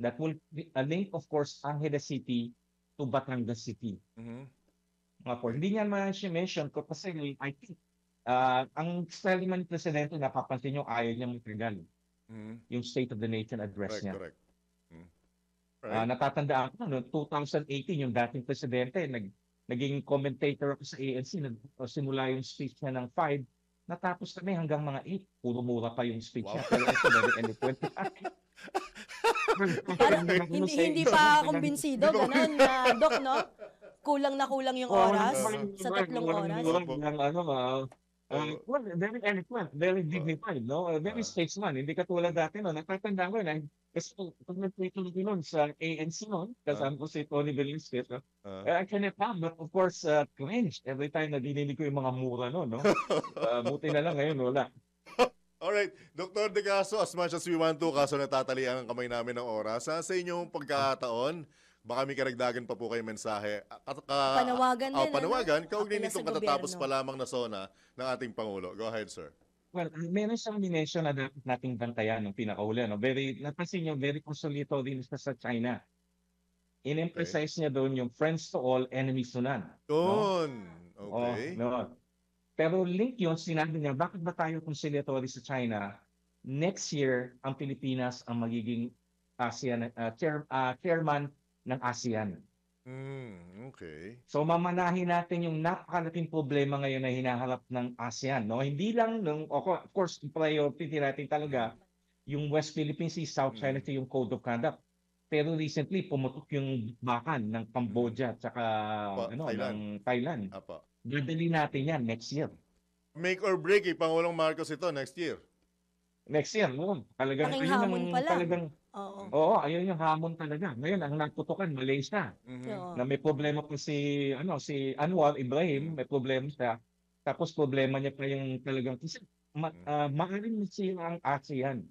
that will link, of course, Angeles City to Batangas City. Hindi niya ma-mention ko kasi I think ang style naman ni Presidente, napapansin nyo, ayaw niya matagal. Yung State of the Nation address niya. Correct. Natatandaan ko, no, 2018, yung dating Presidente, naging commentator ako sa ANC, simula yung speech niya ng 5, natapos kami hanggang mga 8. Puro mura pa yung speech niya. Pero ito, very eloquent. Hindi pa kumbinsido, ganun, Doc, no? Kulang na kulang yung oras sa 3 oras. Well, very eloquent, very dignified, no? Very statesman. Hindi katulad dati, no? Natatandaan ko na, kasi pag nag-tweet noon sa ANC noon, kasama ko si Tony Velasquez, no? I cannot help but of course cringe every time na dininig ko yung mga mura noon, no? Buti na lang ngayon, wala. Alright, Dr. De Castro, as much as we want to, kaso natatalian ang kamay namin ng oras, sa inyong pagkakataon, baka may karagdagan pa po kayo mensahe. Panawagan din. Panawagan, kaugnay nitong katatapos pa lamang na SONA ng ating Pangulo. Go ahead, sir. Well, meron siyang minention na dapat nating bantayan ng pinakauli. No? Napansin niyo, very consolito din sa China. In-emphasize niya doon yung friends to all, enemies to none. Doon. No? Okay. No. Pero link yun, sinabi niya, bakit ba tayo conciliatory sa China? Next year, ang Pilipinas ang magiging ASEAN, chairman ng ASEAN. Okay. So mamanahin natin yung napakalaking problema ngayon na hinaharap ng ASEAN, no? Hindi lang of course, priority natin talaga yung West Philippine Sea, South China Sea, yung Code of Conduct. Pero recently pumutok yung bakan ng Cambodia at saka ng Thailand. Dadali natin yan next year. Make or break, Pangulong Marcos ito next year. Next year, no? Talagang Aking hamon pala. Oo, ayun yung hamon talaga. Ngayon, ang natutukan, Malaysia. Na may problema po si Anwar Ibrahim, may problema siya. Tapos problema niya pa yung talagang, kasi maaaring siya ang ASEAN.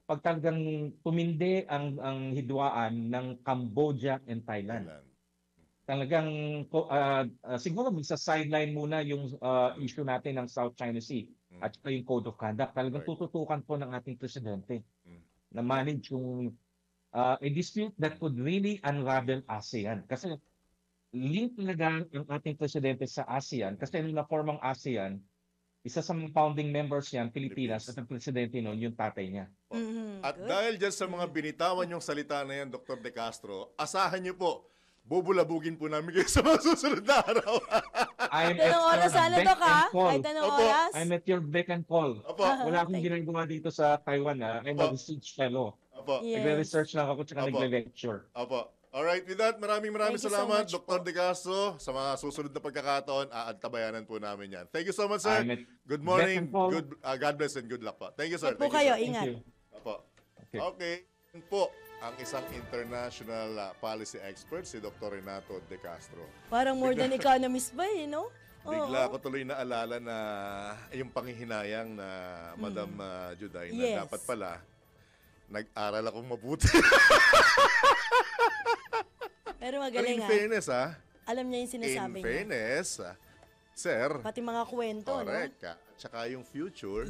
Pag talagang tumindi ang hidwaan ng Cambodia and Thailand. Talagang, siguro sa-sideline muna yung issue natin ng South China Sea at saka yung Code of Conduct. Talagang tututukan po ng ating presidente na manage yung a dispute that could really unravel ASEAN. Kasi link talaga ang ating presidente sa ASEAN. Kasi nung na-form ang ASEAN, isa sa mga founding members yan, Pilipinas, at ang presidente noon, yung tatay niya. At dahil dyan sa mga binitawan yung salita na yan, Dr. De Castro, asahan niyo po, bubulabugin po namin kayo sa mga susunod na araw. Anong oras sana to ka? Kahit anong oras? I'm at your beck and call. Wala akong ginagawa dito sa Taiwan. I'm a research fellow. Nagre-research lang ako tsaka nagre-lecture. Alright, with that, maraming salamat, Dr. De Castro. Sa mga susunod na pagkakataon, aantabayanan po namin yan. Thank you so much, sir. Good morning. God bless and good luck po. Thank you, sir. Po kayo, ingat. Okay. Yun po ang isang international policy expert, si Dr. Renato De Castro. Parang more than economist ba no? Bigla ko tuloy naalala na yung panghihinayang na Madam Juday na dapat pala nag-aral akong mabuti. Pero magaling in fairness, alam niya yung sinasabi niya. In fairness, sir. Pati mga kwento, correct, no? Tsaka yung future,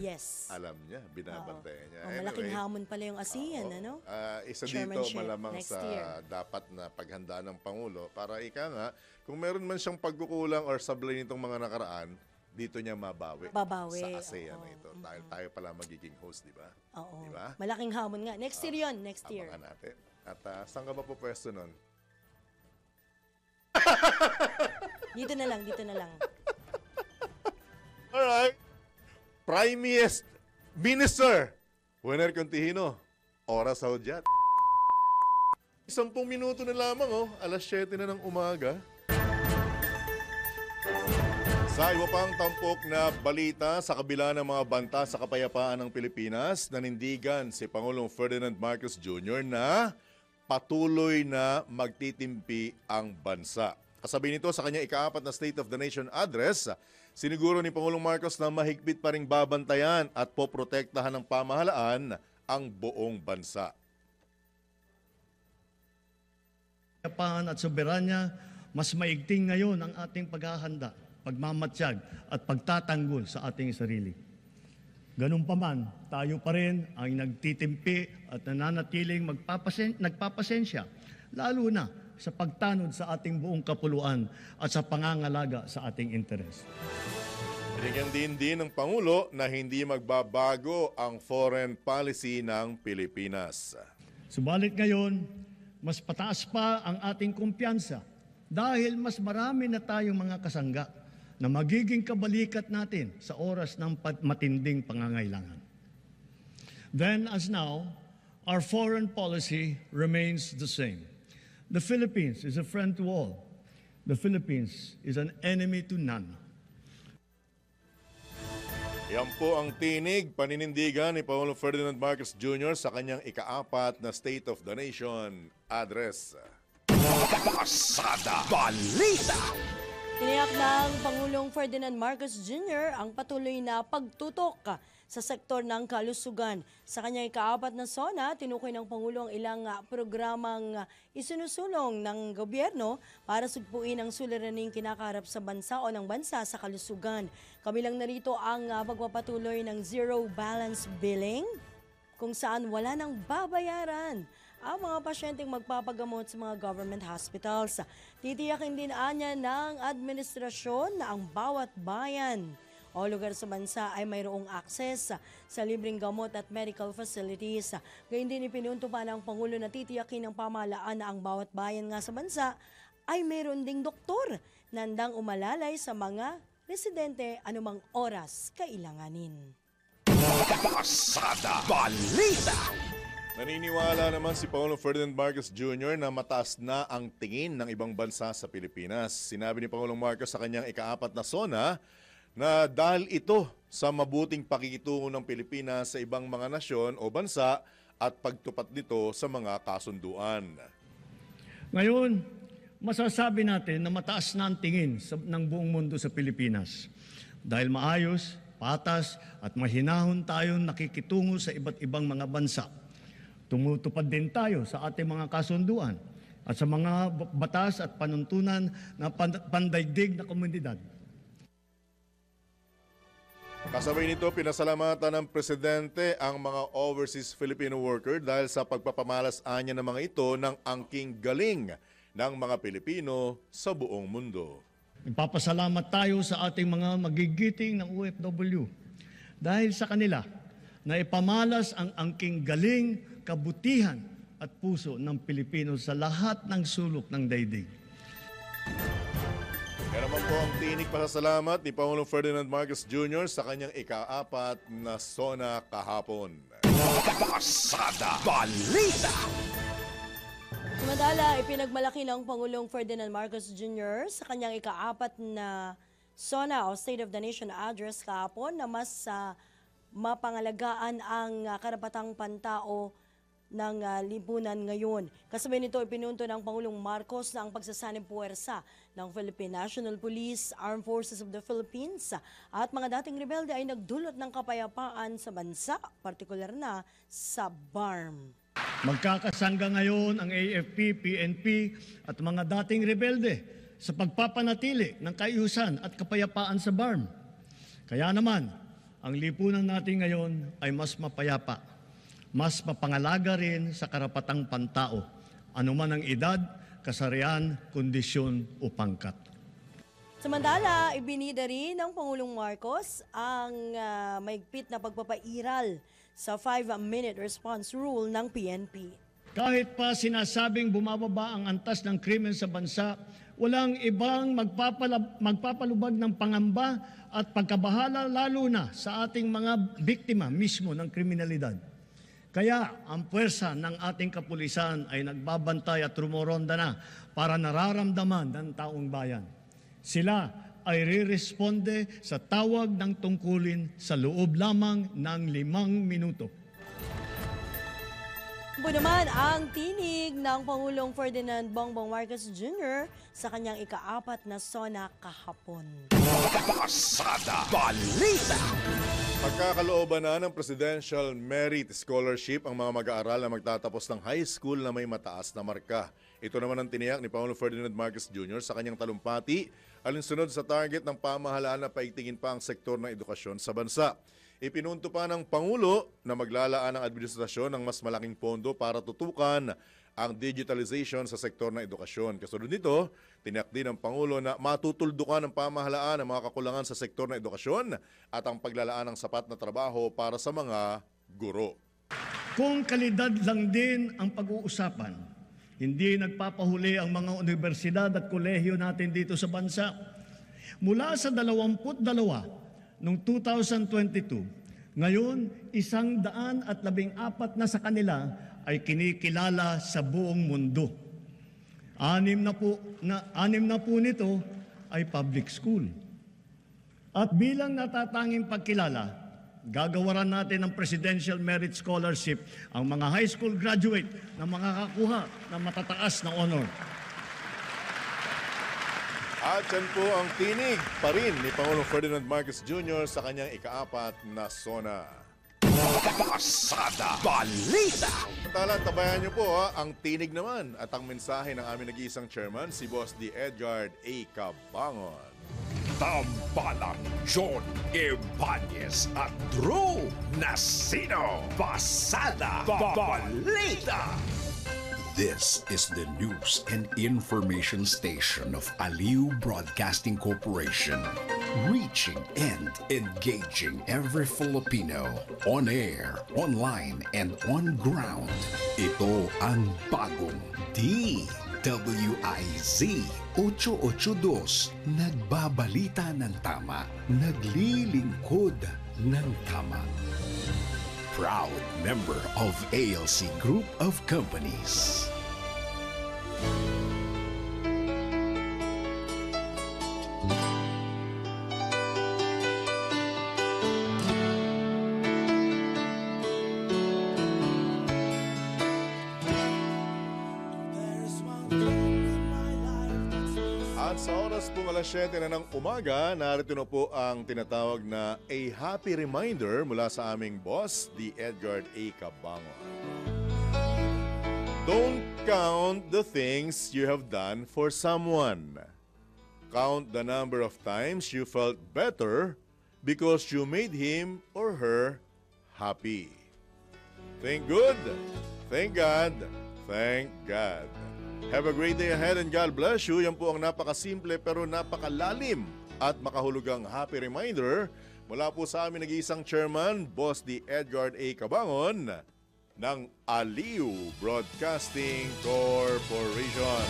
alam niya, binabantayan niya. Malaking hamon pala yung ASEAN, ano? Isa dito malamang sa dapat na paghandaan ng Pangulo para nga, kung meron man siyang pagkukulang or sablay nitong mga nakaraan, dito niya mabawi sa ASEAN na ito. Dahil tayo pala magiging host, di ba? Oo. Diba? Malaking hamon nga. Next year yun, next year. Abangan natin. At saan ka ba po pwesto nun? Dito na lang. Alright. Prime Minister Werner Contihino, oras sa hudyat. 10 minuto na lamang, alas 7 na ng umaga. Sa iba pang tampok na balita, sa kabila ng mga banta sa kapayapaan ng Pilipinas, nanindigan si Pangulong Ferdinand Marcos Jr. na patuloy na magtitimpi ang bansa. Kasabay nito sa kanyang ika-4 na State of the Nation address, siniguro ni Pangulong Marcos na mahigpit pa ring babantayan at poprotektahan ng pamahalaan ang buong bansa. Kapaan at soberanya, mas maigting ngayon ang ating paghahanda, pagmamatsyag at pagtatanggol sa ating sarili. Ganun pa man, tayo pa rin ang nagtitimpi at nananatiling nagpapasensya, lalo na sa pagtanod sa ating buong kapuluan at sa pangangalaga sa ating interes. Binigyan din ng Pangulo na hindi magbabago ang foreign policy ng Pilipinas. Subalit ngayon, mas pataas pa ang ating kumpiyansa dahil mas marami na tayong mga kasangga na magiging kabalikat natin sa oras ng matinding pangangailangan. Then as now, our foreign policy remains the same. The Philippines is a friend to all. The Philippines is an enemy to none. Yan po ang tinig, paninindigan ni Pangulong Ferdinand Marcos Jr. sa kanyang ika-4 na State of the Nation address. Pasada Balita! Tiniyak ng Pangulong Ferdinand Marcos Jr. ang patuloy na pagtutok sa sektor ng kalusugan. Sa kanyang ika-4 na SONA, tinukoy ng Pangulo ang ilang programang isinusulong ng gobyerno para sugpuin ang suliraning kinakaharap sa bansa o ng bansa sa kalusugan. Kabilang narito ang pagpapatuloy ng zero balance billing, kung saan wala nang babayaran ang mga pasyenteng magpapagamot sa mga government hospitals. Titiyakin din anya ng administrasyon na ang bawat bayan o lugar sa bansa ay mayroong access sa libreng gamot at medical facilities. Gayun din ipinunto pa ng Pangulo na titiyakin ng pamahalaan na ang bawat bayan nga sa bansa ay mayroon ding doktor na handang umalalay sa mga residente anumang oras kailanganin. Pasada Balita! Naniniwala naman si Pangulong Ferdinand Marcos Jr. na mataas na ang tingin ng ibang bansa sa Pilipinas. Sinabi ni Pangulong Marcos sa kanyang ika-4 na SONA na dahil ito sa mabuting pakikitungo ng Pilipinas sa ibang mga nasyon o bansa at pagtupat nito sa mga kasunduan. Ngayon, masasabi natin na mataas na ang tingin ng buong mundo sa Pilipinas dahil maayos, patas at mahinahon tayong nakikitungo sa iba't ibang mga bansa. Tumutupad din tayo sa ating mga kasunduan at sa mga batas at panuntunan na pandaigdig na komunidad. Kasabay nito, pinasalamatan ng Presidente ang mga overseas Filipino worker dahil sa pagpapamalas-anya ng mga ito ng angking galing ng mga Pilipino sa buong mundo. Nagpapasalamat tayo sa ating mga magigiting ng OFW dahil sa kanila na ipamalas ang angking galing, kabutihan at puso ng Pilipino sa lahat ng sulok ng daigdig. Kaya naman po ang tinig pasasalamat ni Pangulong Ferdinand Marcos Jr. sa kanyang ika-4 na SONA kahapon. Pasada Balita! Samantala, ipinagmalaki ng Pangulong Ferdinand Marcos Jr. sa kanyang ika-4 na SONA o State of the Nation address kahapon na mas mapangalagaan ang karapatang pantao ng lipunan ngayon. Kasabay nito, ipinunto ng Pangulong Marcos na ang pagsasanib puwersa ng Philippine National Police, Armed Forces of the Philippines at mga dating rebelde ay nagdulot ng kapayapaan sa bansa, partikular na sa BARM. Magkakasangga ngayon ang AFP, PNP at mga dating rebelde sa pagpapanatili ng kaayusan at kapayapaan sa BARM. Kaya naman, ang lipunan natin ngayon ay mas mapayapa, mas mapangalaga rin sa karapatang pantao, anuman ang edad, kasarian, kondisyon o pangkat. Samantala, ibinida rin ng Pangulong Marcos ang maigpit na pagpapairal sa 5-minute response rule ng PNP. Kahit pa sinasabing bumababa ang antas ng krimen sa bansa, walang ibang magpapalubag ng pangamba at pagkabahala lalo na sa ating mga biktima mismo ng kriminalidad. Kaya ang puwersa ng ating kapulisan ay nagbabantay at rumoronda na para nararamdaman ng taong bayan. Sila ay re-responde sa tawag ng tungkulin sa loob lamang ng 5 minuto. Po naman ang tinig ng Pangulong Ferdinand Bongbong Marcos Jr. sa kanyang ika-4 na SONA kahapon. Pasada Balita. Pagkakalooban na ng Presidential Merit Scholarship ang mga mag-aaral na magtatapos ng high school na may mataas na marka. Ito naman ang tiniyak ni Pangulong Ferdinand Marcos Jr. sa kanyang talumpati alinsunod sa target ng pamahalaan na paigtingin pa ang sektor ng edukasyon sa bansa. Ipinunto pa ng Pangulo na maglalaan ng administrasyon ng mas malaking pondo para tutukan ang digitalization sa sektor ng edukasyon. Kasunod nito, tiniyak din ng Pangulo na matutuldukan ng pamahalaan ang mga kakulangan sa sektor ng edukasyon at ang paglalaan ng sapat na trabaho para sa mga guro. Kung kalidad lang din ang pag-uusapan, hindi nagpapahuli ang mga universidad at kolehiyo natin dito sa bansa. Mula sa 22 noong 2022, ngayon 114 na sa kanila ay kinikilala sa buong mundo. 6 na po nito ay public school. At bilang natatanging pagkilala, gagawaran natin ng Presidential Merit Scholarship ang mga high school graduate na makakakuha ng matataas na honor. At yan po ang tinig pa rin ni Pangulong Ferdinand Marcos Jr. sa kanyang ika-4 na SONA. Pasada Balita. Samantala, tabayan niyo po ang tinig naman at ang mensahe ng aming nag-iisang chairman, si Boss D. Edgard A. Cabangon. Tambalang John Ibanez at Drew Nasino. Pasada Balita. This is the news and information station of Aliw Broadcasting Corporation, reaching and engaging every Filipino on air, online, and on ground. Ito ang bagong DWIZ 882, nagbabalita ng tama, naglilingkod ng tama. Proud member of ALC Group of Companies. At sa oras pong 7:00 na ng umaga, narito na po ang tinatawag na A Happy Reminder mula sa aming boss, the Edgard A. Cabangon. Don't count the things you have done for someone. Count the number of times you felt better because you made him or her happy. Thank good, thank God, thank God. Have a great day ahead and God bless you. Yan po ang napakasimple pero napakalalim at makahulugang happy reminder mula po sa amin nag-iisang chairman, Boss D. Edgard A. Cabangon ng Aliw Broadcasting Corporation.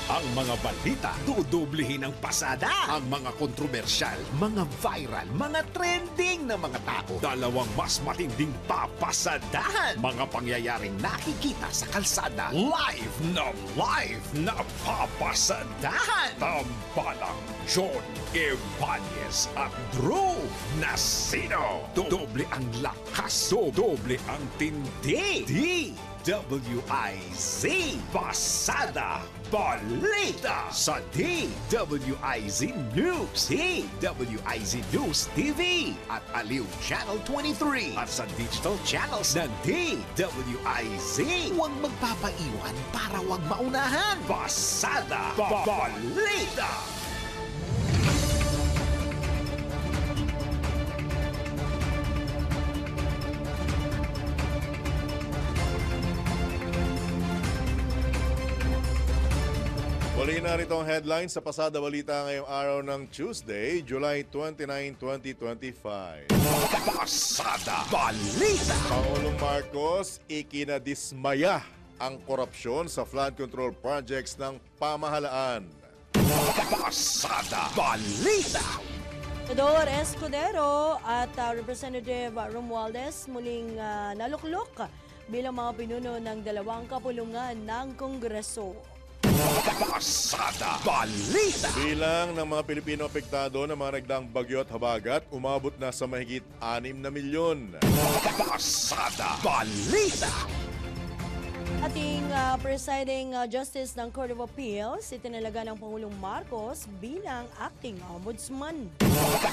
Ang mga balita, dudublihin ang pasada. Ang mga kontrobersyal, mga viral, mga trending na mga tao. Dalawang mas matinding papasadahan. Mga pangyayaring nakikita sa kalsada. Live na papasadahan. Tambalang John Ibanez at Drew Nasino. Doble ang lakas, doble ang tindi. DWIZ Pasada Balita sa DWIZ News, DWIZ News TV at Aliw Channel 23 at sa digital channels ng DWIZ. Huwag magpapaiwan para huwag maunahan. Pasada Balita. Muli narito ang headlines sa Pasada Balita ngayong araw ng Tuesday, July 29, 2025. Pasada Balita. Pangulong Marcos, ikinadismaya ang korupsyon sa flood control projects ng pamahalaan. Pasada Balita. Senador Escudero at Representative Romualdez muling naluklok bilang mga pinuno ng dalawang kapulungan ng Kongreso. Pasada Balita. Bilang ng mga Pilipino apektado ng mga nagdaang bagyo at habagat, umabot na sa mahigit 6 na milyon. Pasada Balita. Ating presiding justice ng Court of Appeals, itinalaga ng Pangulong Marcos bilang acting ombudsman.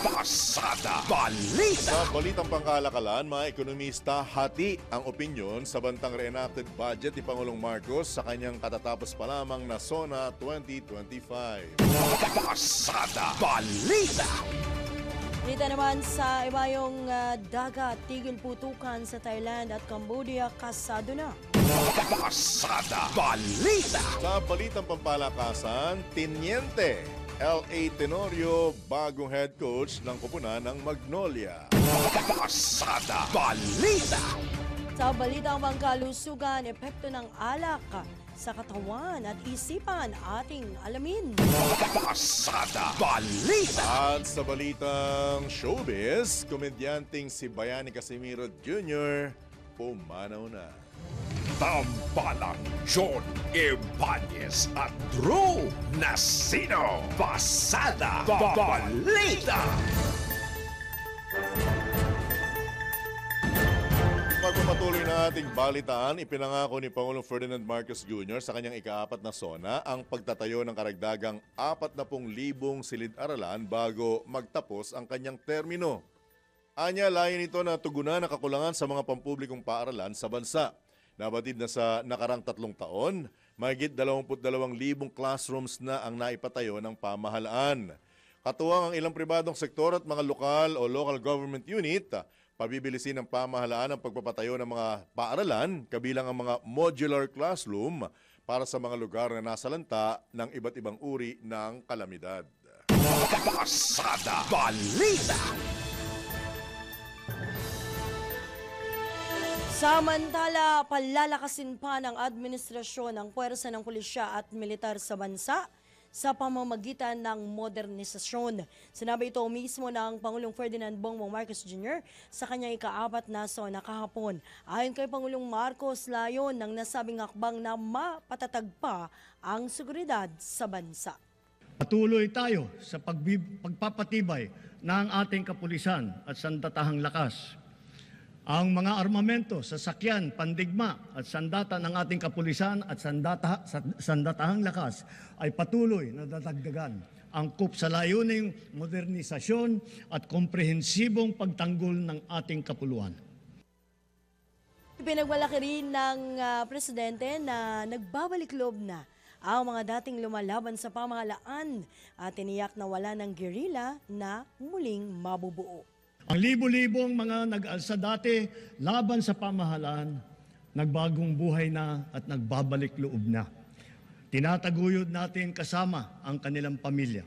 Pasada Balita. Sa balitang pangkalakalan, mga ekonomista hati ang opinyon sa bantang reenacted budget ni Pangulong Marcos sa kanyang katatapos pa lamang na SONA 2025. Pasada Balita. Dito naman sa ibayong dagat, tigil putukan sa Thailand at Cambodia kasado na. Pasada Balita. Sa balitang pampalakasan, Teniente L.A. Tenorio, bagong head coach ng koponan ng Magnolia. Pasada Balita. Sa balitang pangkalusugan, epekto ng alak sa katawan at isipan ating alamin. Pasada Balita. At sa balitang showbiz, komedyanteng si Bayani Casimiro Jr. pumanaw na. Tambalang John Ibanez at Drew Nasino. Pasada Balita. Pagpapatuloy na ating balitaan, ipinangako ni Pangulong Ferdinand Marcos Jr. sa kanyang ika-4 na SONA ang pagtatayo ng karagdagang 40,000 silid-aralan bago magtapos ang kanyang termino. Anya, layo nito na tugunan ang kakulangan sa mga pampublikong paaralan sa bansa. Nabatid na sa nakarang 3 taon, mahigit 22,000 classrooms na ang naipatayo ng pamahalaan. Katuwang ang ilang pribadong sektor at mga lokal o local government unit, pabibilisin ng pamahalaan ang pagpapatayo ng mga paaralan, kabilang ang mga modular classroom para sa mga lugar na nasalanta ng iba't ibang uri ng kalamidad. Pasada Balita. Samantala, palalakasin pa ng administrasyon ang puwersa ng pulisya at militar sa bansa sa pamamagitan ng modernisasyon. Sinabi ito mismo ng Pangulong Ferdinand Bongbong Marcos Jr. sa kanyang ika-4 na SONA kahapon. Ayon kay Pangulong Marcos, layon ng nasabing hakbang na mapatatag pa ang seguridad sa bansa. Patuloy tayo sa pagpapatibay ng ating kapulisan at sandatahang lakas. Ang mga armamento, sasakyan, pandigma at sandata ng ating kapulisan at sandatahang lakas ay patuloy na dadagdagan angkop sa layuning modernisasyon at komprehensibong pagtanggol ng ating kapuluan. Ipinagmalaki rin ng presidente na nagbabalik loob na ang mga dating lumalaban sa pamahalaan at tiniyak na wala ng guerrilla na muling mabubuo. Ang libo-libong mga nag-alsa dati laban sa pamahalaan, nagbagong buhay na at nagbabalik loob na. Tinataguyod natin kasama ang kanilang pamilya.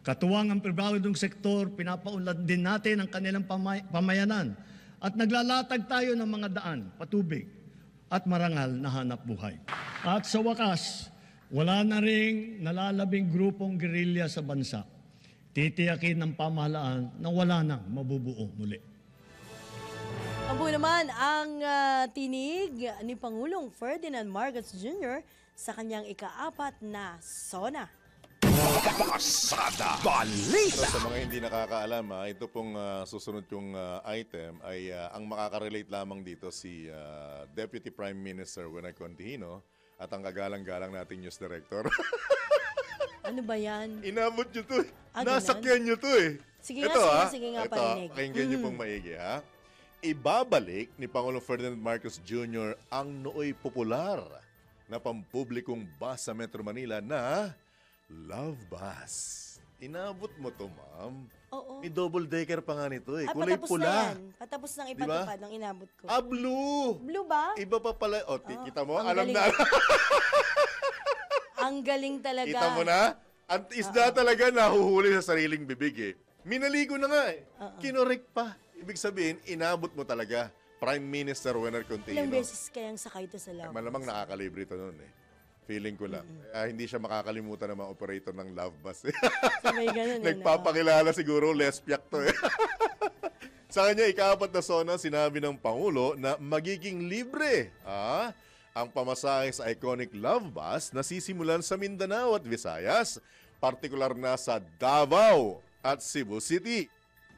Katuwang ang pribadong sektor, pinapaunlad din natin ang kanilang pamayanan at naglalatag tayo ng mga daan, patubig at marangal na hanap buhay. At sa wakas, wala na ring nalalabing grupong gerilya sa bansa. Titiyakin ng pamahalaan na wala nang mabubuo muli. Ang po naman ang tinig ni Pangulong Ferdinand Marcos Jr. sa kanyang ika-4 na SONA. Pasada Balita. So, sa mga hindi nakakaalam, ito pong susunod yung item ay ang makaka-relate lamang dito si Deputy Prime Minister Winay Contihino at ang kagalang-galang nating news director. Ano ba yan? Inabot nyo to eh. Ah, Nasakyan nyo to eh. Sige ito, nga, sige nga, ito, parinig. pakinggan nyo pong maigi ha. Ibabalik ni Pangulong Ferdinand Marcos Jr. ang nooy popular na pampublikong bus sa Metro Manila na Love Bus. Inabot mo to, ma'am. Oo. May double decker pa nga nito eh. Ay, Kulay patapos pula. na yan. Patapos ng ipatupad ng inabot ko. Blue! Blue ba? Iba pa pala. O, kita mo? ang Alam galing. na. Ang galing talaga. Kita mo na? Ang isda talaga nahuhuli sa sariling bibig eh. Minaligo na nga eh. Kinorek pa. Ibig sabihin, inabot mo talaga. Prime Minister Winay Contihino. Ilang beses kayang sakay ito sa Love Malamang nakakalibre ito noon eh. Feeling ko lang. Hindi siya makakalimutan ng mga operator ng Love Bus. Sabay ganun. Nagpapakilala siguro, lesbiak to eh. Sa kanya ika-4 na SONA, sinabi ng Pangulo na magiging libre ang pamasahe sa iconic Love Bus na sisimulan sa Mindanao at Visayas, partikular na sa Davao at Cebu City.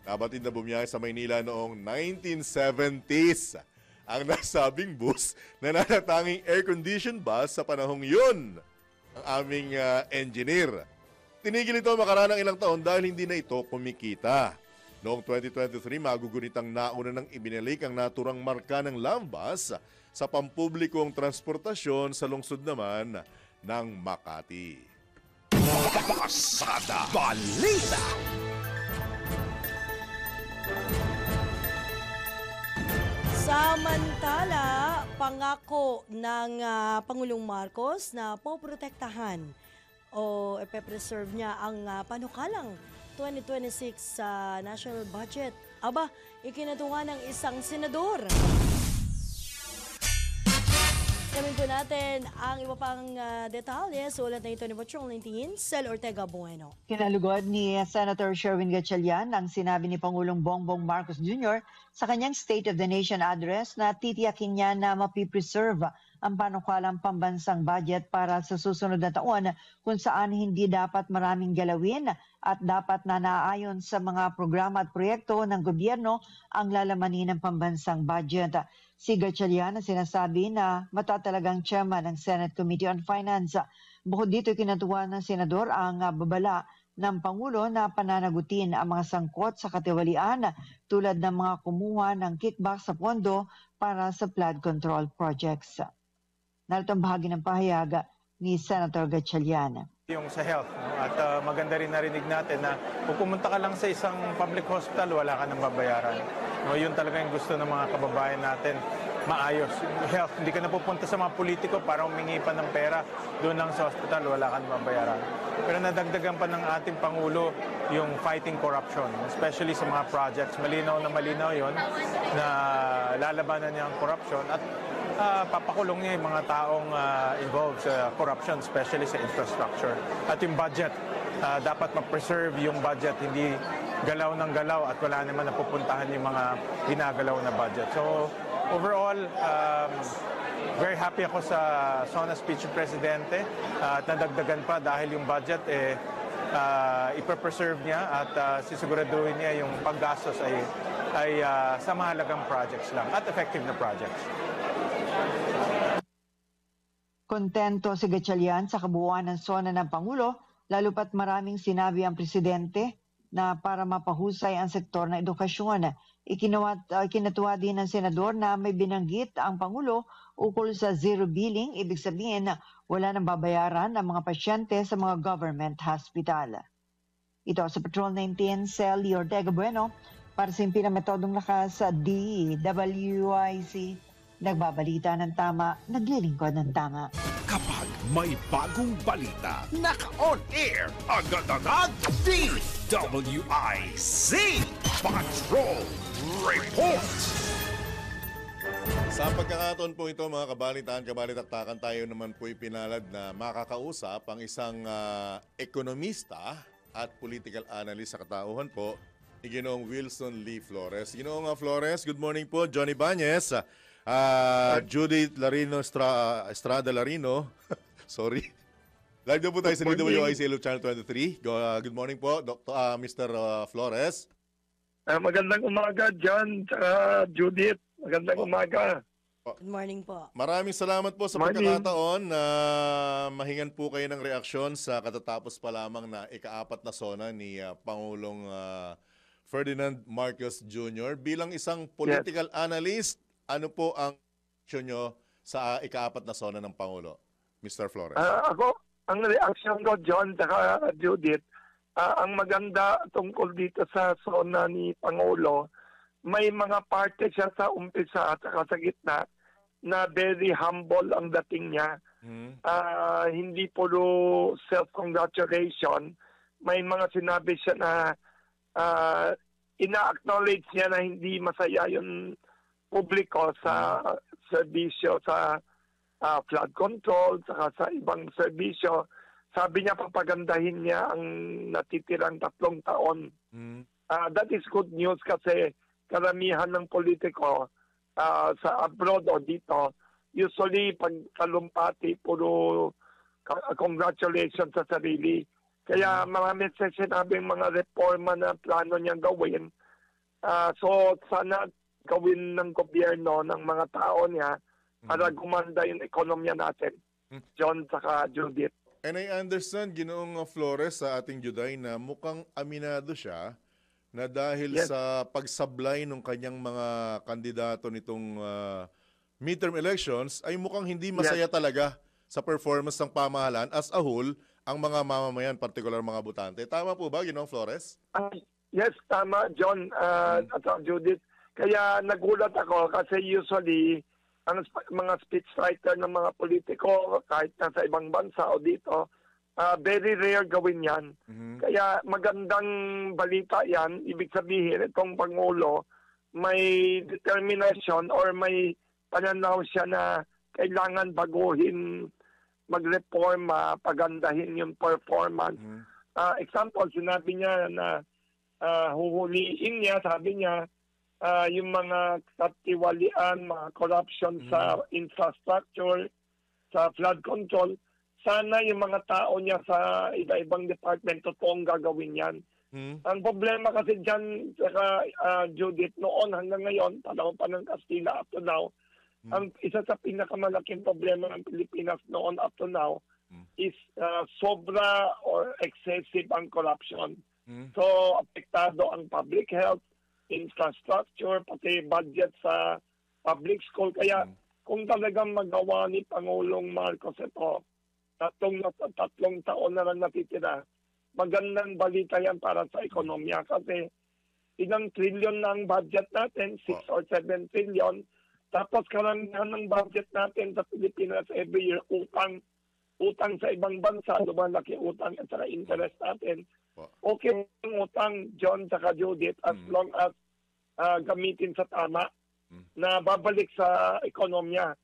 Nabatid na bumiyahe sa Maynila noong 1970s ang nasabing bus na nanatanging air-conditioned bus sa panahong yun. Ang aming engineer. Tinigil ito makaranang ilang taon dahil hindi na ito kumikita. Noong 2023, magugunitang nauna nang ibinalik ang naturang marka ng Love Bus sa pampublikong transportasyon sa lungsod naman ng Makati. Pasada Balita. Samantala, pangako ng Pangulong Marcos na poprotektahan o ipe-preserve niya ang panukalang 2026 sa national budget. Aba, ikinatunga ng isang senador. Alamin po natin ang iba pang detalye sa ulat na ito ni Patrol 19, Cel Ortega Bueno. Kinalugod ni Senator Sherwin Gatchalian ang sinabi ni Pangulong Bongbong Marcos Jr. sa kanyang State of the Nation address na titiyakin niya na mapipreserve ang panukalang pambansang budget para sa susunod na taon kung saan hindi dapat maraming galawin at dapat na naayon sa mga programa at proyekto ng gobyerno ang lalamanin ng pambansang budget. Si Gatchalian na sinasabi na matatalagang chairman ng Senate Committee on Finance. Bukod dito, kinatuwa ng senador ang babala ng Pangulo na pananagutin ang mga sangkot sa katiwalian tulad ng mga kumuha ng kickback sa pondo para sa flood control projects. Narito ang bahagi ng pahayag ni Senator Gatchalian. Yung sa health, at maganda rin narinig natin na kung pumunta ka lang sa isang public hospital, wala ka nang babayaran. Yun talaga yung gusto ng mga kababayan natin, maayos. Yung health, hindi ka napupunta sa mga politiko para humingi pa ng pera. Doon lang sa hospital, wala ka nang babayaran. Pero nadagdagan pa ng ating Pangulo yung fighting corruption, especially sa mga projects. Malinaw na malinaw yon na lalabanan niya ang corruption at papakulong niya yung mga taong involved sa corruption, especially sa infrastructure. At yung budget, dapat ma-preserve yung budget, hindi galaw ng galaw at wala naman napupuntahan yung mga ginagalaw na budget. So overall, very happy ako sa SONA speech ng Presidente at nadagdagan pa dahil yung budget ipapreserve niya at sisiguraduhin niya yung paggastos ay sa mahalagang projects lang at effective na projects. Kontento si Gatchalian sa kabuuan ng SONA ng Pangulo, lalo pat maraming sinabi ang Presidente na para mapahusay ang sektor ng edukasyon. Ikinatuwa din ng Senador na may binanggit ang Pangulo ukol sa zero billing, ibig sabihin na wala nang babayaran ang mga pasyente sa mga government hospital. Ito sa Patrol 19, Cel Ortega Bueno, para sa Impinametodong Lakas sa DWIC. Nagbabalita ng tama, naglilingkod ng tama. Kapag may bagong balita, naka-on air, agad-agad, DWIC Patrol Report! Sa pagkakataon po ito mga kabalitaan-kabalitaktakan, tayo naman po ipinalad na makakausap ang isang ekonomista at political analyst sa katauhan po, Ginoong Wilson Lee Flores. Ginoong Flores, good morning po. Johnny Bañez, Judith Larino, Estrada Larino. Sorry. Live na po tayo sa DWIC Channel 23. Good morning po, Mr. Flores. Magandang umaga, John, Judith. Magandang umaga. Good morning po. Maraming salamat po sa pagkakataon na mahingan po kayo ng reaksyon sa katatapos pa lamang na ika-4 na SONA ni Pangulong Ferdinand Marcos Jr. Bilang isang political analyst, ano po ang reaksyon nyo sa ika-4 na SONA ng Pangulo? Mr. Flores. Ako, ang reaksyon ko, John, at Judith, ang maganda tungkol dito sa SONA ni Pangulo, may mga parte siya sa umpisa at sa gitna na very humble ang dating niya. Hindi puro self-congratulation. May mga sinabi siya na ina-acknowledge niya na hindi masaya yung publiko sa serbisyo, sa flood control, saka sa ibang serbisyo. Sabi niya papagandahin niya ang natitirang 3 taon. That is good news kasi karamihan ng politiko sa abroad o dito, usually pag talumpati, puro congratulations sa sarili. Kaya marami sa sinabing mga reforma na plano niyang gawin. So sana gawin ng gobyerno ng mga tao niya para gumanda yung ekonomiya natin. John saka Judith. And I understand, Ginoong Flores, sa ating Juday na mukhang aminado siya na dahil sa pagsablay ng kanyang mga kandidato nitong midterm elections ay mukhang hindi masaya talaga sa performance ng pamahalaan as a whole ang mga mamamayan, particular mga botante. Tama po ba, Ginoong Flores? Yes, tama, John at Judith. Kaya nagulat ako kasi usually ang mga speechwriter ng mga politiko kahit nasa ibang bansa o dito, very rare gawin yan. Kaya magandang balita yan. Ibig sabihin, itong Pangulo may determination or may pananaw siya na kailangan baguhin, magreforma, pagandahin yung performance. Example, sinabi niya na huhuliin niya, sabi niya, yung mga katiwalian, mga corruption sa infrastructure, sa flood control, sana yung mga tao niya sa iba-ibang department totoong gagawin yan. Ang problema kasi dyan, saka Judith, noon hanggang ngayon, panahon pa ng Kastila up to now, ang isa sa pinakamalaking problema ng Pilipinas noon up to now is sobra or excessive ang corruption. So, apektado ang public health, infrastructure, pati budget sa public school. Kaya kung talagang magawa ni Pangulong Marcos ito, tatlong taon na lang natitira, magandang balita yan para sa ekonomiya. Kasi ilang trillion na ang budget natin, 6 or 7 trillion. Tapos karamihan ng budget natin sa Pilipinas every year, utang sa ibang bansa, lumalaki utang at saka interest natin. Okay ang utang, John saka Judith, as long as gamitin sa tama na babalik sa ekonomiya.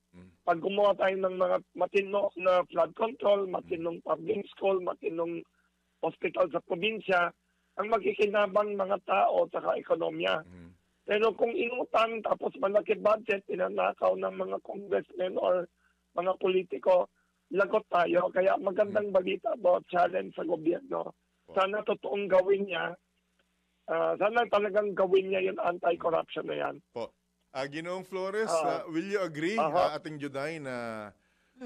Pag gumawa tayo ng mga matino na flood control, matinong public school, matinong hospital sa probinsya, ang magkikinabang mga tao sa ekonomiya. Pero kung inutang tapos malaki budget, pinanakaw ng mga congressmen or mga politiko, lagot tayo. Kaya magandang balita about challenge sa gobyerno. Sana totoong gawin niya. Sana talagang gawin niya yung anti-corruption na yan. Ginoong Flores, will you agree, ating Juday, na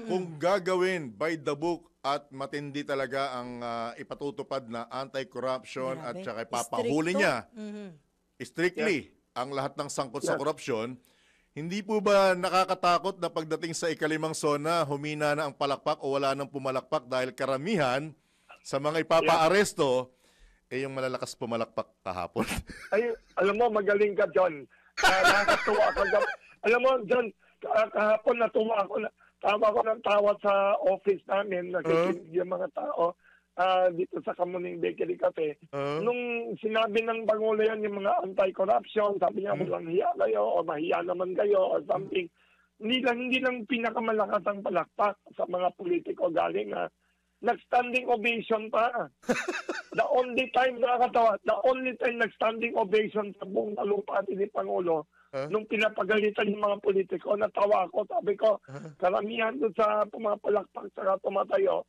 kung gagawin by the book at matindi talaga ang ipatutupad na anti-corruption at saka ipapahuli niya strictly ang lahat ng sangkot sa korupsyon, hindi po ba nakakatakot na pagdating sa ikalimang SONA, humina na ang palakpak o wala nang pumalakpak dahil karamihan sa mga ipapa-aresto, yung malalakas pumalakpak kahapon? Ay, alam mo, magaling ka, John. Nakakatuwa ka. Alam mo, John, kahapon natuwa ako. Tawa ko ng tawa sa office namin. Nakikinig yung mga tao dito sa Kamuning Bakery Cafe. Nung sinabi ng Pangulo yan, yung mga anti-corruption, sabi niya, walang hiya kayo o mahiya naman kayo or something. Hindi lang pinakamalakas ang palakpak sa mga politiko galing nag-standing ovation pa. The only time, nakakatawa, the only time nag-standing ovation sa buong talumpati ni Pangulo, nung pinapagalitan yung mga politiko, natawa ako, sabi ko, karamihan doon sa pumapalakpak sa tumatayo,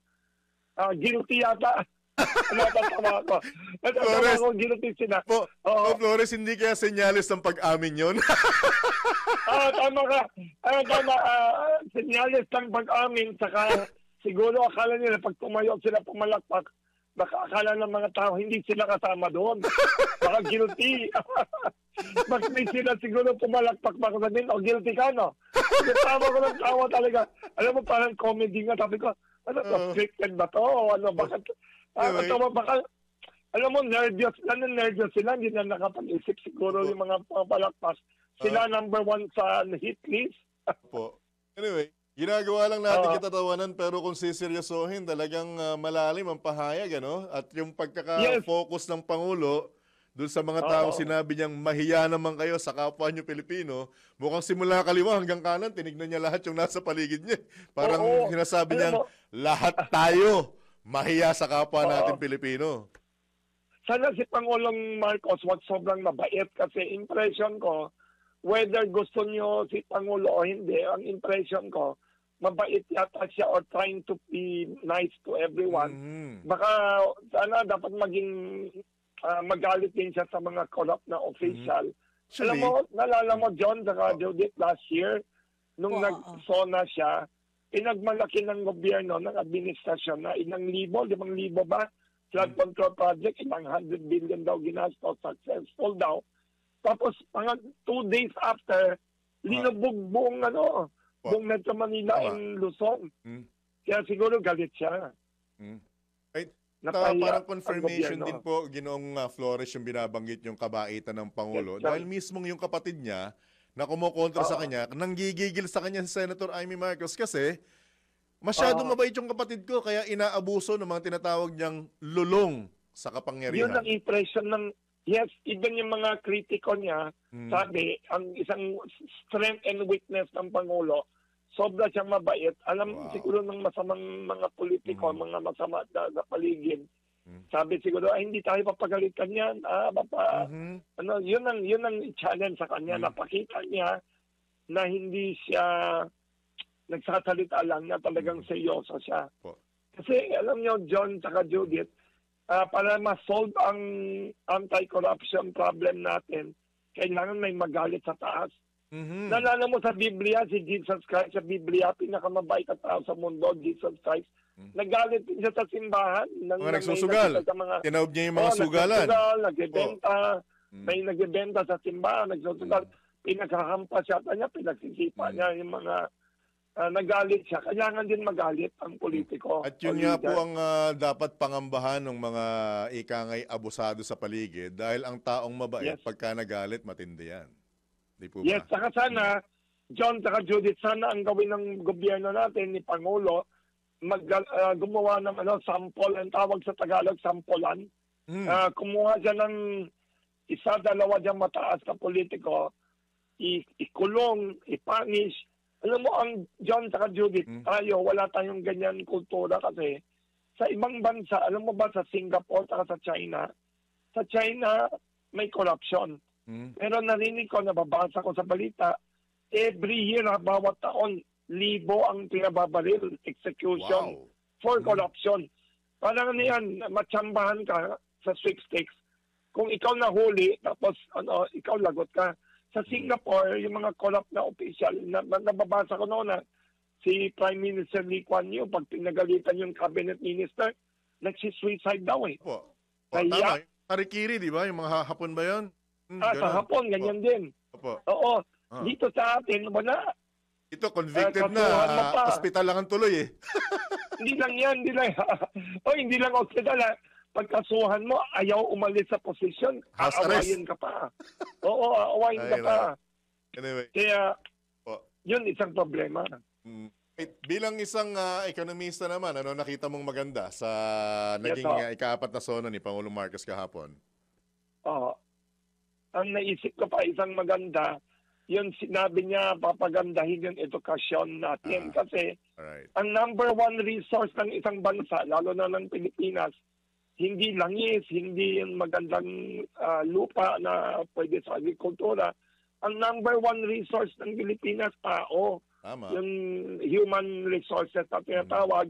guilty yata. Natatawa ako. Natatawa ako, guilty sila. Flores, hindi kaya senyalis ng pag-amin yun? Tama ka. Tama, senyalis ng pag-amin, saka siguro akala nila pag tumayo sila pumalakpak, baka akala ng mga tao hindi sila kasama doon. Baka guilty. Mas may sila siguro pumalakpak, baka sabihin, guilty ka, no? Tama ko ng tawa talaga. Alam mo, parang comedy nga. Sabi ko, ano to, scripted ba to? O ano, bakit? Baka, alam mo, nervyos sila. Hindi na nakapag-isip siguro yung mga palakpas. Sila number 1 sa hit list. Anyway, ginagawa lang natin kitatawanan, pero kung siseryosohin, talagang malalim ang pahayag, ano? At yung pagkaka-focus ng Pangulo doon sa mga tao, sinabi niyang mahiya naman kayo sa kapwa niyo Pilipino, mukhang simula kaliwa hanggang kanan, tinignan niya lahat yung nasa paligid niya. Parang sinasabi niyang lahat tayo mahiya sa kapwa natin Pilipino. sana si Pangulong Marcos wag sobrang mabait kasi impression ko, whether gusto niyo si Pangulo o hindi, ang impression ko, mabait yata siya or trying to be nice to everyone. Baka sana dapat maging magalit din siya sa mga corrupt na official. Alam mo, nalala mo John, saka Judith, last year, nung nag-SONA siya, pinagmalaki ng gobyerno, ng administrasyon na 1,000, 5,000 ba? Flood control project, 100 billion daw ginastos, successful daw. Tapos, mga 2 days after, linubog buong buong Metro Manila and Luzon. Kaya siguro galit siya. Parang confirmation din po, Ginoong Flores, yung binabanggit yung kabaitan ng Pangulo. Dahil mismong yung kapatid niya na kumukontra sa kanya, nanggigigil sa kanya si Senator Amy Marcos kasi masyadong mabait yung kapatid ko kaya inaabuso ng mga tinatawag niyang lulong sa kapangyarihan. Yun ang impression ng, yes, even yung mga kritiko niya, sabi, ang isang strength and weakness ng Pangulo, sobra siyang mabait. Alam siguro ng masamang mga politiko, mga masama na paligid. Sabi siguro, hindi tayo papagalitan yan. Yun ang challenge sa kanya. Napakita niya na hindi siya nagsasalita lang, na talagang seryoso siya. Kasi alam niyo, John saka Judith, para ma-solve ang anti-corruption problem natin, kailangan may magalit sa taas. Nalala mo sa Biblia, si Jesus Christ sa Biblia, pinakamabait na tao sa mundo, Jesus Christ. Nagalit din siya sa simbahan. Mga nagsusugal. Tinawag niya yung mga sugalan. Nagbebenta. May nagbebenta sa simbahan, nagsusugal. Pinaghahampas siya niya, pinagsisipa niya yung mga nagalit siya. Kailangan din magalit ang politiko. At yun nga po ang dapat pangambahan ng mga ikangay abusado sa paligid dahil ang taong mabait, pagka nagalit, matindi yan. Di po ba? Yes, saka sana, John, saka Judith, sana ang gawin ng gobyerno natin, ni Pangulo, gumawa ng sample, ang tawag sa Tagalog, sampolan. Kumuha siya ng 1-2 diyang mataas na politiko, ikulong, ipanish. Alam mo, ang John saka Judith, wala tayong ganyan kultura kasi sa ibang bansa, alam mo ba sa Singapore saka sa China may corruption. Pero narinig ko, nababasa ko sa balita, every year, bawat taon, 1,000 ang pinababaril, execution for corruption. Parang yan, matsambahan ka sa sweepstakes. Kung ikaw nahuli, tapos ikaw lagot ka. Sa Singapore, yung mga corrupt na official, nababasa ko noon na si Prime Minister Lee Kuan Yew, pag pinagalitan yung cabinet minister, nagsi-suicide daw eh. Tama. Harikiri, di ba? Yung mga hapon ba yun? Sa Hapon, ganyan din. Oo. Dito sa atin, wala. Ito, convicted na. Hospital lang ang tuloy eh. Hindi lang yan. Hindi lang hospital. Pagkasuhan mo, ayaw umalis sa posisyon. Aawayin ka pa. Oo, aawayin ka pa. Anyway. Kaya, yun isang problema. Bilang isang ekonomista naman, ano nakita mong maganda sa naging ika-4 na SONA ni Pangulong Marcos kahapon? Ang naisip ko pa isang maganda, yun sinabi niya, papagandahin yung edukasyon natin. Kasi ang number 1 resource ng isang bansa, lalo na ng Pilipinas, hindi langis, hindi yung magandang lupa na pwede sa agrikultura. Ang number 1 resource ng Pilipinas, tao. Yung human resources na tinatawag.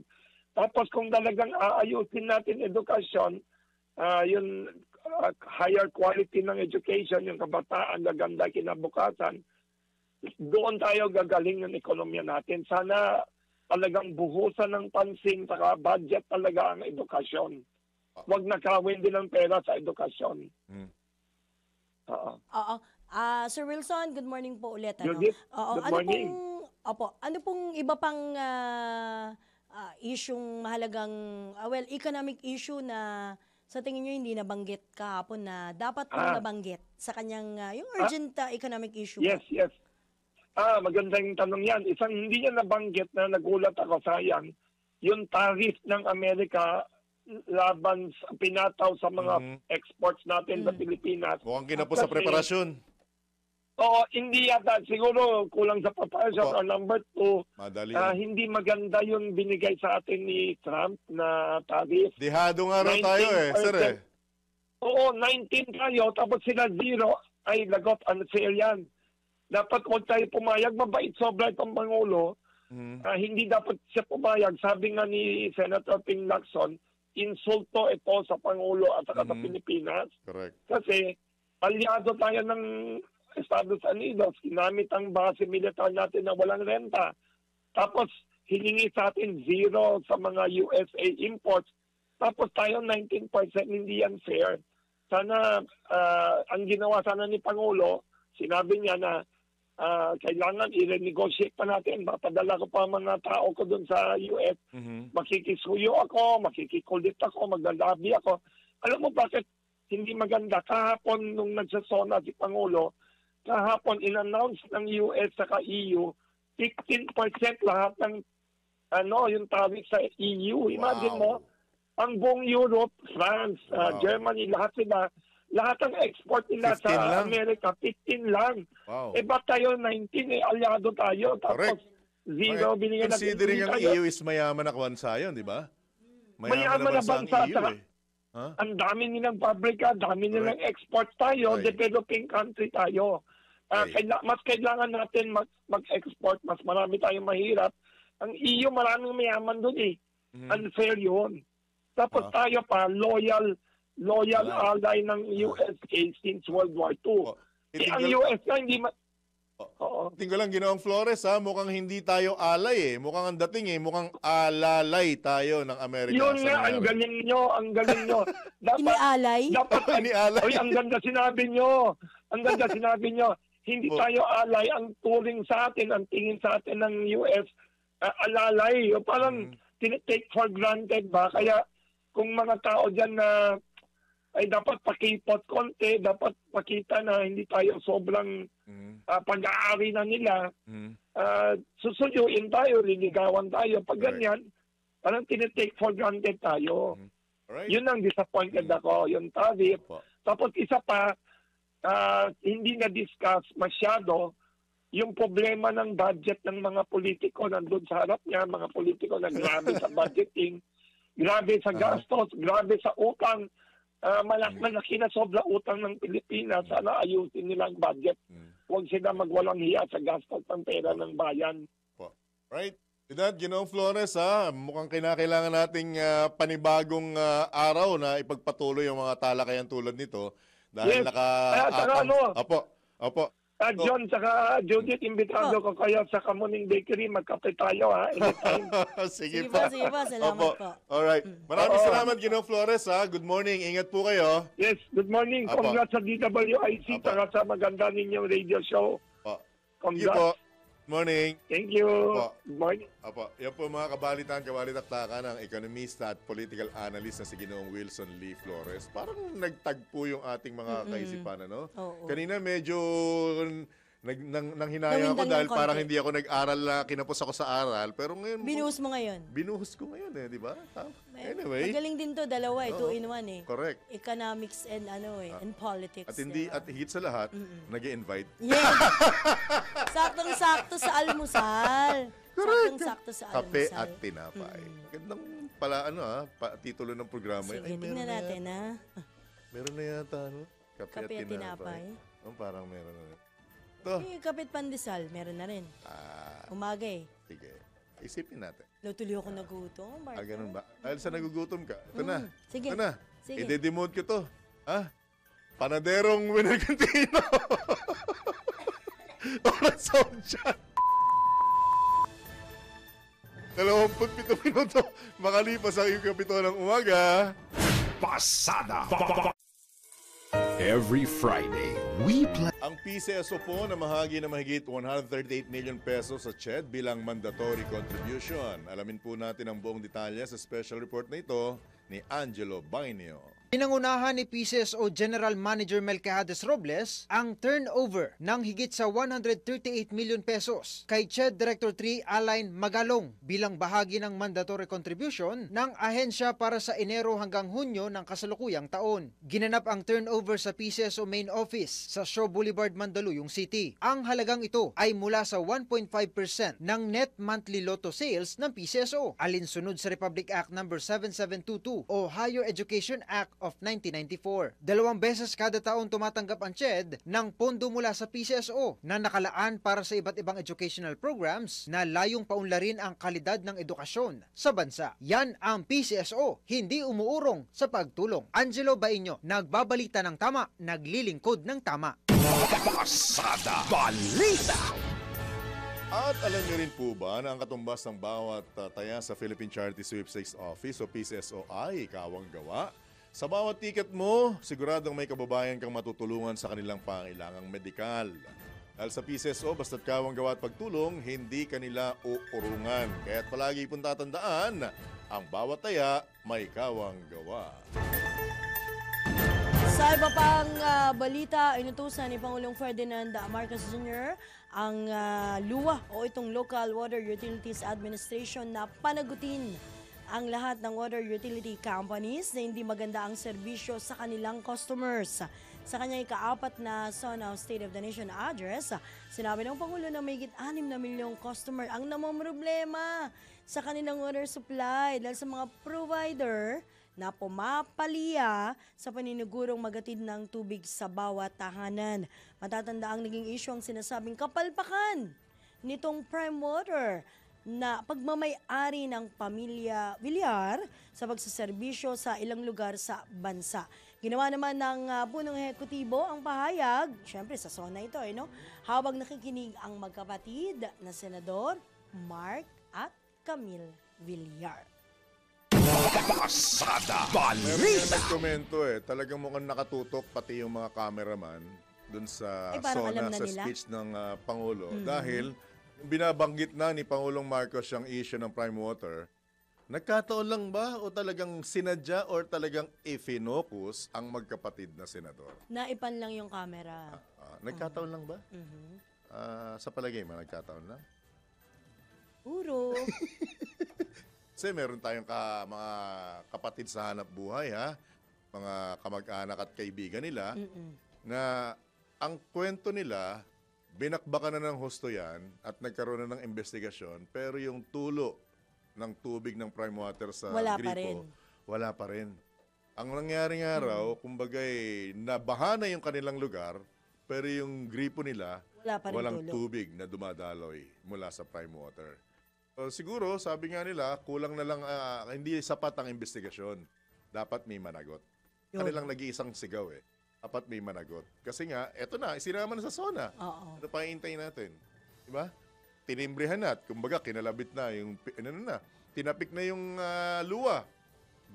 Tapos kung talagang aayusin natin edukasyon, yung higher quality ng education, yung kabataan, gaganda kinabukasan, doon tayo gagaling ng ekonomiya natin. Sana talagang buhusan ng pansin saka budget talaga ang edukasyon. Huwag nakawin din ng pera sa edukasyon. Sir Wilson, good morning po ulit. Judith, good morning. Ano pong iba pang isyung mahalagang, economic issue na sa tingin nyo hindi nabanggit kahapon na dapat pong nabanggit sa kanyang, yung urgent economic issue? Yes. Magandang tanong yan. Isang hindi niya nabanggit na nagulat ako, sayang, yung tariff ng Amerika laban pinataw sa mga exports natin sa Pilipinas. Mukhang kinapos sa preparasyon. Oo, hindi yata. Siguro kulang sa preparasyon. Or number 2, hindi maganda yung binigay sa atin ni Trump na tariff. Dihado nga raw tayo sir Oo, 19 tayo, tapos sila 0. Ay, lagot, unfair yan. Dapat huwag tayo pumayag. Mabait sobra itong Pangulo. Hindi dapat siya pumayag. Sabi nga ni Senator Ping Lacson, insulto ito sa Pangulo at saka sa Pilipinas. Correct. Kasi aliado tayo ng Estados Unidos. Ginamit ang base militar natin na walang renta. Tapos hilingi sa atin 0 sa mga USA imports. Tapos tayo 19%, hindi yan fair. Sana, ang ginawa sana ni Pangulo, sinabi niya na kailangan i-renegotiate pa natin. Papadala ko pa mga tao ko dun sa US. Makikisuyo ako, makikikulit ako, maglalabi ako. Alam mo bakit hindi maganda? Kahapon nung nagsasona si Pangulo, kahapon in-announce ng US saka EU, 15% lahat ng yung tariff sa EU. Imagine mo, ang buong Europe, France, Germany, lahat ang export nila sa lang. Amerika, 15 lang. Wow. Ba't tayo 19 aliado tayo. Tapos zero binigyan natin. Considering ang EU is mayaman na bansa yun, di ba? Mayaman na bansa ang EU Ang dami nilang pabrika, dami nilang export tayo, developing country tayo. Mas kailangan natin mag-export, mas marami tayong mahirap. Ang EU maraming mayaman doon eh. Unfair yun. Tapos tayo pa, loyal ally ng USA since World War II. Ang US na hindi Tingko lang, Ginoong Flores, mukhang hindi tayo alay eh. Mukhang ang dating mukhang alalay tayo ng Amerika. Yun nga, ang galing nyo. Inialay? Oy, ang ganda sinabi nyo. Hindi tayo alay. Ang turing sa atin, ang tingin sa atin ng US, alalay. Parang tinitake for granted ba? Kaya kung mga tao dyan na ay dapat pakipot konti, dapat pakita na hindi tayo sobrang pag-aari na nila. Susuyuin tayo, liligawan tayo. Pag ganyan, parang tinitake for granted tayo. Yun ang disappointed ako, yung tariff. Tapos isa pa, hindi na-discuss masyado yung problema ng budget ng mga politiko nandun sa harap niya, mga politiko na grabe sa budgeting, grabe sa gastos, grabe sa utang. Malaki na sobra utang ng Pilipinas. Sana ayusin nila ang budget. Huwag sila magwalang hiya sa gastos ng pera ng bayan. Right. With that, Ginoong Flores, mukhang kinakailangan nating panibagong araw na ipagpatuloy yung mga talakayan tulad nito. Dahil Opo. John, saka Judith, imbitado ko kayo sa Kamuning Bakery. Magkape tayo, anytime. Sige po. Salamat po. Alright. Maraming salamat, Ginoong Flores, Good morning. Ingat po kayo. Yes, good morning. Congrats sa DWIC, saka sa maganda ninyong radio show. Congrats. Morning. Thank you. Good morning. Yan po mga kabalitan-kabalitaktakan ng ekonomista at political analyst na si Ginoong Wilson Lee Flores. Parang nagtagpo yung ating mga kaisipan, ano? Kanina medyo nanghinayang ako dahil parang hindi ako nag-aral na kinapos ako sa aral. Pero ngayon... Binuhos mo ngayon. Binuhos ko ngayon di ba? Anyway. Magaling din to, dalawa, 2-in-1 Correct. Economics and and politics. At higit sa lahat, nag-i-invite. Yeah. Saktong-sakto sa almusal. Saktong-sakto sa almusal. Kape at tinapay. Magandang pala, titulo ng programa. Sige, tingnan natin, Meron na yata, Kape at tinapay. Parang meron na. Kapit pandesal, meron na rin. Umaga Sige. Isipin natin. Tuloy ako nagutom. Ganun ba? Dahil sa nagugutom ka, ito na. Sige. Ito na. Sige. I-demote ko to. Panaderong Winner Cantino. Oras on dyan. 27 minuto. Makalipas ang iyong kapito ng umaga. Pasada. Every Friday, we play. Ang PCSO po na mahagi na mahigit 138 million pesos sa CHED bilang mandatory contribution. Alamin po natin ang buong detalye sa special report na ito ni Angelo Bainio. Pinangunahan ni PCSO General Manager Melquiades Robles ang turnover ng higit sa 138 million pesos kay CHED Director 3 Alain Magalong bilang bahagi ng mandatory contribution ng ahensya para sa Enero hanggang Hunyo ng kasalukuyang taon. Ginanap ang turnover sa PCSO Main Office sa Shaw Boulevard, Mandaluyong City. Ang halagang ito ay mula sa 1.5% ng net monthly lotto sales ng PCSO alinsunod sa Republic Act No. 7722 o Higher Education Act of 1994. 2 beses kada taon tumatanggap ang CHED ng pondo mula sa PCSO na nakalaan para sa iba't ibang educational programs na layong paunlarin ang kalidad ng edukasyon sa bansa. Yan ang PCSO, hindi umuurong sa pagtulong. Angelo Bainyo, nagbabalita ng tama, naglilingkod ng tama. Pasada Balita. At alam niyo rin po ba na ang katumbas ng bawat taya sa Philippine Charity Sweepstakes Office o PCSO ay kawang gawa? Sa bawat ticket mo, siguradong may kababayan kang matutulungan sa kanilang pangailangang medikal. Dahil sa PCSO, basta't kawang gawa at pagtulong, hindi kanila uurungan. Kaya't palagi pong tatandaan, ang bawat taya may kawang gawa. Sa iba pang balita, inutusan ni Pangulong Ferdinand Marcos Jr. ang LUA o itong Local Water Utilities Administration na panagutin ang lahat ng water utility companies na hindi maganda ang serbisyo sa kanilang customers. Sa kanyang ika-4 na SONA State of the Nation address, sinabi ng Pangulo na mahigit 6 na milyong customer ang namomroblema sa kanilang water supply dahil sa mga provider na pumapalya sa paninigurong magatid ng tubig sa bawat tahanan. Matatanda ang naging issue ang sinasabing kapalpakan nitong Prime Water na pagmamay-ari ng pamilya Villar sa pagsaserbisyo sa ilang lugar sa bansa. Ginawa naman ng punong ehekutibo ang pahayag, syempre sa SONA ito, no? Habang nakikinig ang magkapatid na Senador Mark at Camille Villar. Pasada Meron Balita. nagkomento talagang mukhang nakatutok pati yung mga cameraman dun sa parang alam SONA na sa nila. speech ng Pangulo. Dahil binabanggit na ni Pangulong Marcos yung issue ng Prime Water. Nagkataon lang ba o talagang sinadya or talagang ifinokus ang magkapatid na senador? Naipan lang yung camera. Nagkataon lang ba? Sa palagay mo, nagkataon lang? Puro. Kasi meron tayong mga kapatid sa hanap buhay, mga kamag-anak at kaibigan nila, na ang kwento nila, binakbakan na ng husto yan at nagkaroon na ng investigasyon, pero yung tulo ng tubig ng Prime Water sa gripo, wala pa rin. Ang nangyari nga raw, kumbagay, nabaha na yung kanilang lugar, pero yung gripo nila, walang tubig na dumadaloy mula sa Prime Water. Siguro, sabi nga nila, kulang na lang, hindi sapat ang investigasyon. Dapat may managot. Kanilang nag-iisang sigaw Dapat may managot. Kasi nga, eto na, isinama na sa SONA. Ano pa hintayin natin? Diba? Tinimbrehan na at kumbaga, kinalabit na yung, tinapik na yung luwa.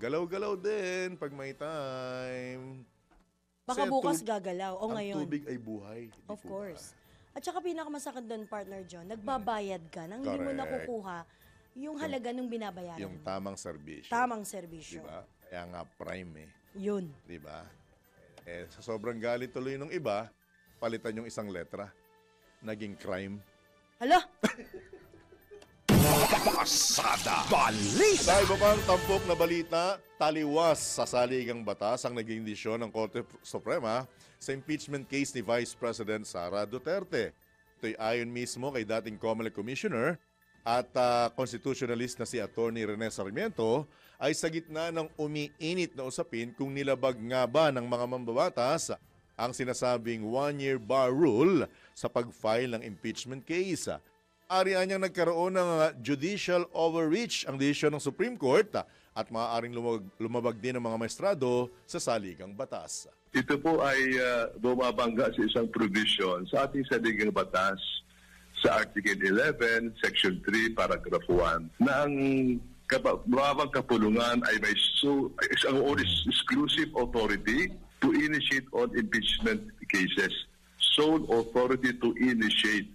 Galaw-galaw din pag may time. Baka bukas gagalaw. O ngayon. Ang tubig ay buhay. Of course. At saka pinakamasakit doon, partner John, nagbabayad ka nang hindi mo nakukuha yung halaga ng binabayaran. Yung tamang serbisyo. Tamang serbisyo. Diba? Kaya nga prime Yun. Diba? Sa sobrang galit tuloy ng iba, palitan yung isang letra. Naging crime. Hala! Pasada Balita. Sa iba pang tampok na balita, taliwas sa saligang batas ang naging desisyon ng Korte Suprema sa impeachment case ni Vice President Sara Duterte. Ito'y ayon mismo kay dating COMELEC Commissioner at constitutionalist na si Attorney Rene Sarmiento ay sa gitna ng umiinit na usapin kung nilabag nga ba ng mga mambabatas ang sinasabing one-year bar rule sa pag-file ng impeachment case. Arian niyang nagkaroon ng judicial overreach ang desisyon ng Supreme Court at maaaring lumabag din ng mga maestrado sa saligang batas. Ito po ay bumabangga sa isang provision sa ating saligang batas sa Article 11, Section 3, Paragraph 1 na ang bawang kapulungan ay may isang exclusive authority to initiate on impeachment cases. Sole authority to initiate.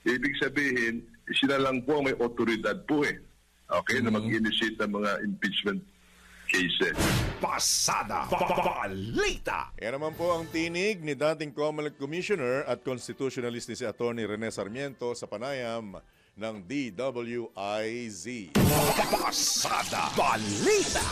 Ibig sabihin, sila lang po may otoridad po na mag-initiate ng mga impeachment cases. Pasada Balita. Yan naman po ang tinig ni dating COMELEC Commissioner at constitutionalist ni si Attorney Rene Sarmiento sa panayam ng DWIZ. Pasada Balita.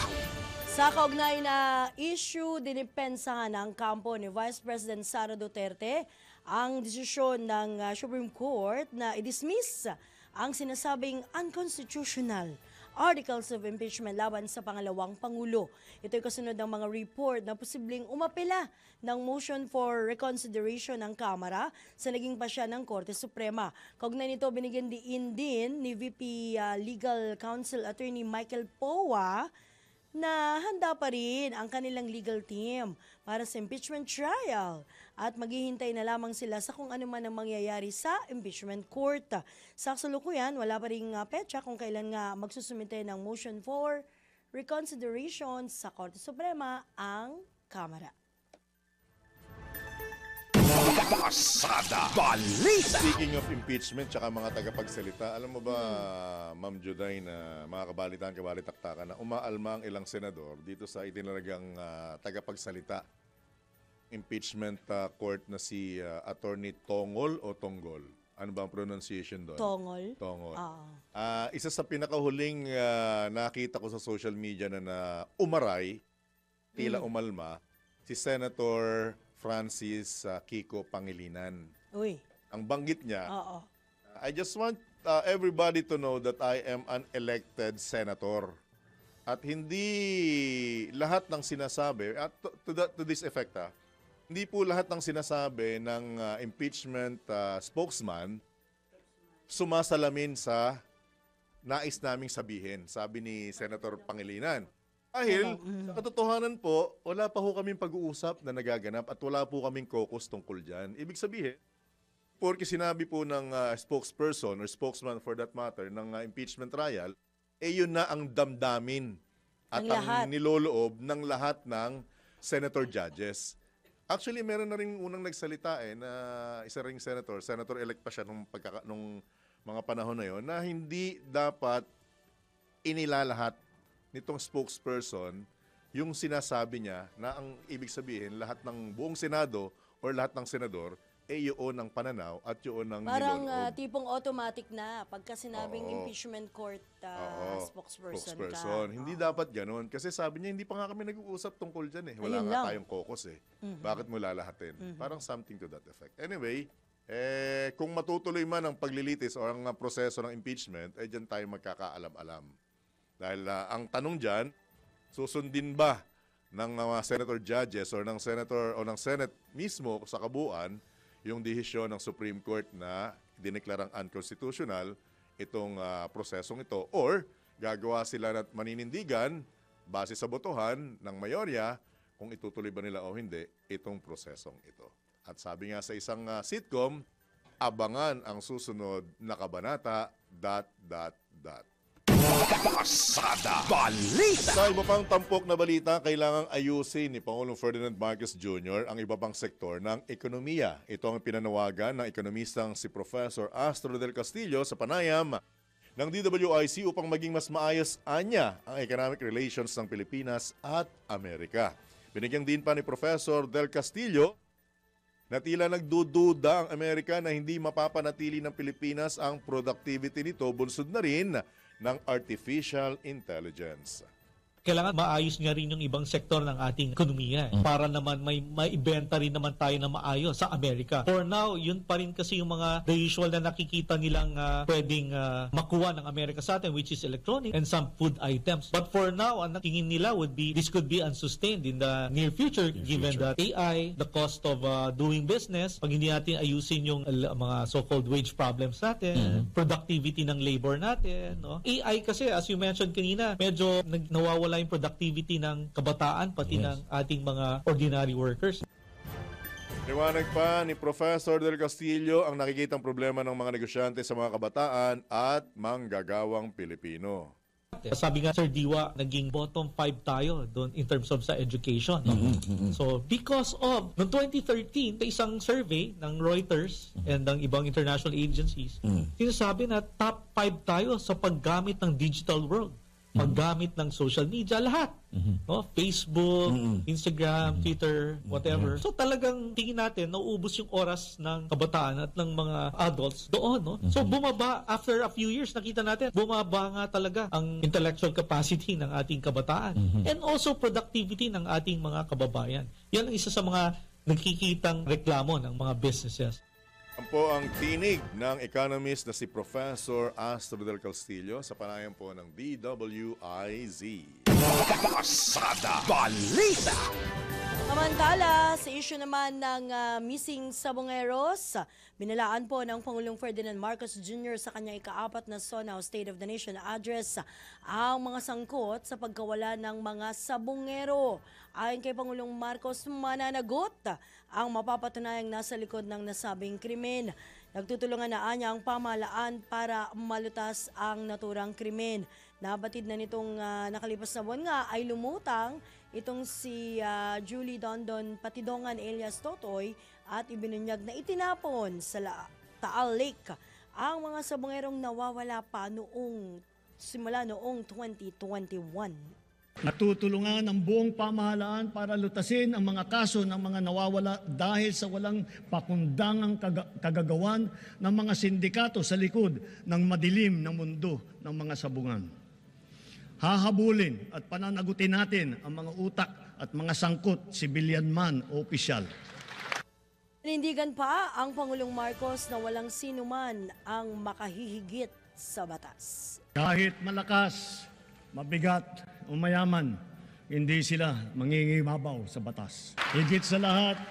Sa kaugnay na issue, dinipensahan ng kampo ni Vice President Sara Duterte ang desisyon ng Supreme Court na i-dismiss ang sinasabing unconstitutional articles of impeachment laban sa pangalawang Pangulo. Ito'y kasunod ng mga report na posibleng umapela ng motion for reconsideration ng Kamara sa naging pasya ng Korte Suprema. Kaugnay nito, binigyan din ni VP Legal Counsel Attorney Michael Powa na handa pa rin ang kanilang legal team para sa impeachment trial at maghihintay na lamang sila sa kung ano man ang mangyayari sa impeachment court. Sa kasalukuyan, wala pa rin petsa kung kailan nga magsusumite ng motion for reconsideration sa Korte Suprema ang Kamara. Pasada Balita! Speaking of impeachment tsaka mga tagapagsalita, alam mo ba, Ma'am Juday, na mga kabalitaan, na umaalma ang ilang senador dito sa itinalagang tagapagsalita impeachment court na si Attorney Tongol o Tonggol? Ano ba ang pronunciation doon? Tongol. Tongol. Isa sa pinakahuling nakita ko sa social media na umaray, tila umalma, si Senator Francis Kiko Pangilinan. Uy. Ang banggit niya, Oo. I just want everybody to know that I am an elected senator. At hindi lahat ng sinasabi, at to this effect, hindi po lahat ng sinasabi ng impeachment spokesman sumasalamin sa nais naming sabihin, sabi ni Senator Pangilinan. Dahil, sa katotohanan po, wala pa ho kaming pag-uusap na nagaganap at wala po kaming caucus tungkol dyan. Ibig sabihin, porque sinabi po ng spokesperson or spokesman for that matter ng impeachment trial, yun na ang damdamin at ang niloloob ng lahat ng senator judges. Actually, meron na rin unang nagsalita na isa ring senator-elect pa siya nung mga panahon na yon, na hindi dapat inilalahat nitong spokesperson yung sinasabi niya na ang ibig sabihin lahat ng buong Senado or lahat ng senador yun ang pananaw at yun ang parang niloloob. tipong automatic na pagka sinabing impeachment court spokesperson ka. Hindi dapat ganun. Kasi sabi niya, hindi pa nga kami nag-uusap tungkol dyan. Wala Ayun nga lang. tayong caucus . Bakit mo lalahatin? Parang something to that effect. Anyway, kung matutuloy man ang paglilitis o ang proseso ng impeachment, dyan tayo magkakaalam-alam. Dahil ang tanong dyan, susundin ba ng mga senator judges or ng senator o ng Senate mismo sa kabuuan yung desisyon ng Supreme Court na dineklarang unconstitutional itong prosesong ito, or gagawa sila at maninindigan base sa botohan ng mayorya kung itutuloy ba nila o hindi itong prosesong ito. At sabi nga sa isang sitcom, abangan ang susunod na kabanata, ... Pasada Balita! Sa iba pang tampok na balita, kailangang ayusin ni Pangulong Ferdinand Marcos Jr. ang iba pang sektor ng ekonomiya. Ito ang pinanawagan ng ekonomistang si Professor Astro del Castillo sa panayam ng DWIC upang maging mas maayos anya ang economic relations ng Pilipinas at Amerika. Binigyan din pa ni Professor del Castillo na tila nagdududa ang Amerika na hindi mapapanatili ng Pilipinas ang productivity nito, bunsod na rin ng artificial intelligence. Kailangan maayos nga rin yung ibang sektor ng ating ekonomiya para naman may maibenta rin naman tayo na maayos sa Amerika. For now, yun pa rin kasi yung mga the usual na nakikita nilang pwedeng makuha ng Amerika sa atin, which is electronic and some food items. But for now, ang tingin nila would be this could be unsustained in the near future given that AI, the cost of doing business, pag hindi natin ayusin yung mga so-called wage problems natin, productivity ng labor natin. No? AI kasi, as you mentioned kanina, medyo nawawala yung productivity ng kabataan pati ng ating mga ordinary workers. Liwanag pa ni Professor Del Castillo ang nakikitang problema ng mga negosyante sa mga kabataan at manggagawang Pilipino. Sabi nga Sir Diwa, naging bottom 5 tayo doon in terms of sa education. No? So because of noong 2013, isang survey ng Reuters and ng ibang international agencies, sinasabi na top 5 tayo sa paggamit ng digital world. Paggamit ng social media, lahat. No? Facebook, Instagram, Twitter, whatever. So talagang tingin natin, nauubos yung oras ng kabataan at ng mga adults doon. No? So bumaba, after a few years, nakita natin, bumaba nga talaga ang intellectual capacity ng ating kabataan. And also productivity ng ating mga kababayan. Yan ang isa sa mga nakikitang reklamo ng mga businesses. Yan po ang tinig ng economist na si Professor Astro del Castillo sa panayam po ng DWIZ. Pasada Balita! Samantala, sa issue naman ng missing sabongeros, binalaan po ng Pangulong Ferdinand Marcos Jr. sa kanyang ika-4 na SONA State of the Nation address ang mga sangkot sa pagkawala ng mga sabongero. Ayon kay Pangulong Marcos, mananagot ang mapapatunayang nasa likod ng nasabing krimen. Nagtutulungan na niya ang pamahalaan para malutas ang naturang krimen. Nabatid na nitong nakalipas na buwan nga ay lumutang itong si Julie Dondon Patidongan alias Totoy at ibinunyag na itinapon sa Taal Lake ang mga sabongerong nawawala pa simula noong 2021. Natutulungan ang buong pamahalaan para lutasin ang mga kaso ng mga nawawala dahil sa walang pakundangang kagagawan ng mga sindikato sa likod ng madilim na mundo ng mga sabungan. Hahabulin at pananagutin natin ang mga utak at mga sangkot, sibilyan man o opisyal. Panindigan pa ang Pangulong Marcos na walang sinuman ang makahihigit sa batas. Kahit malakas, mabigat o mayaman, hindi sila mangingibabaw sa batas. Higit sa lahat,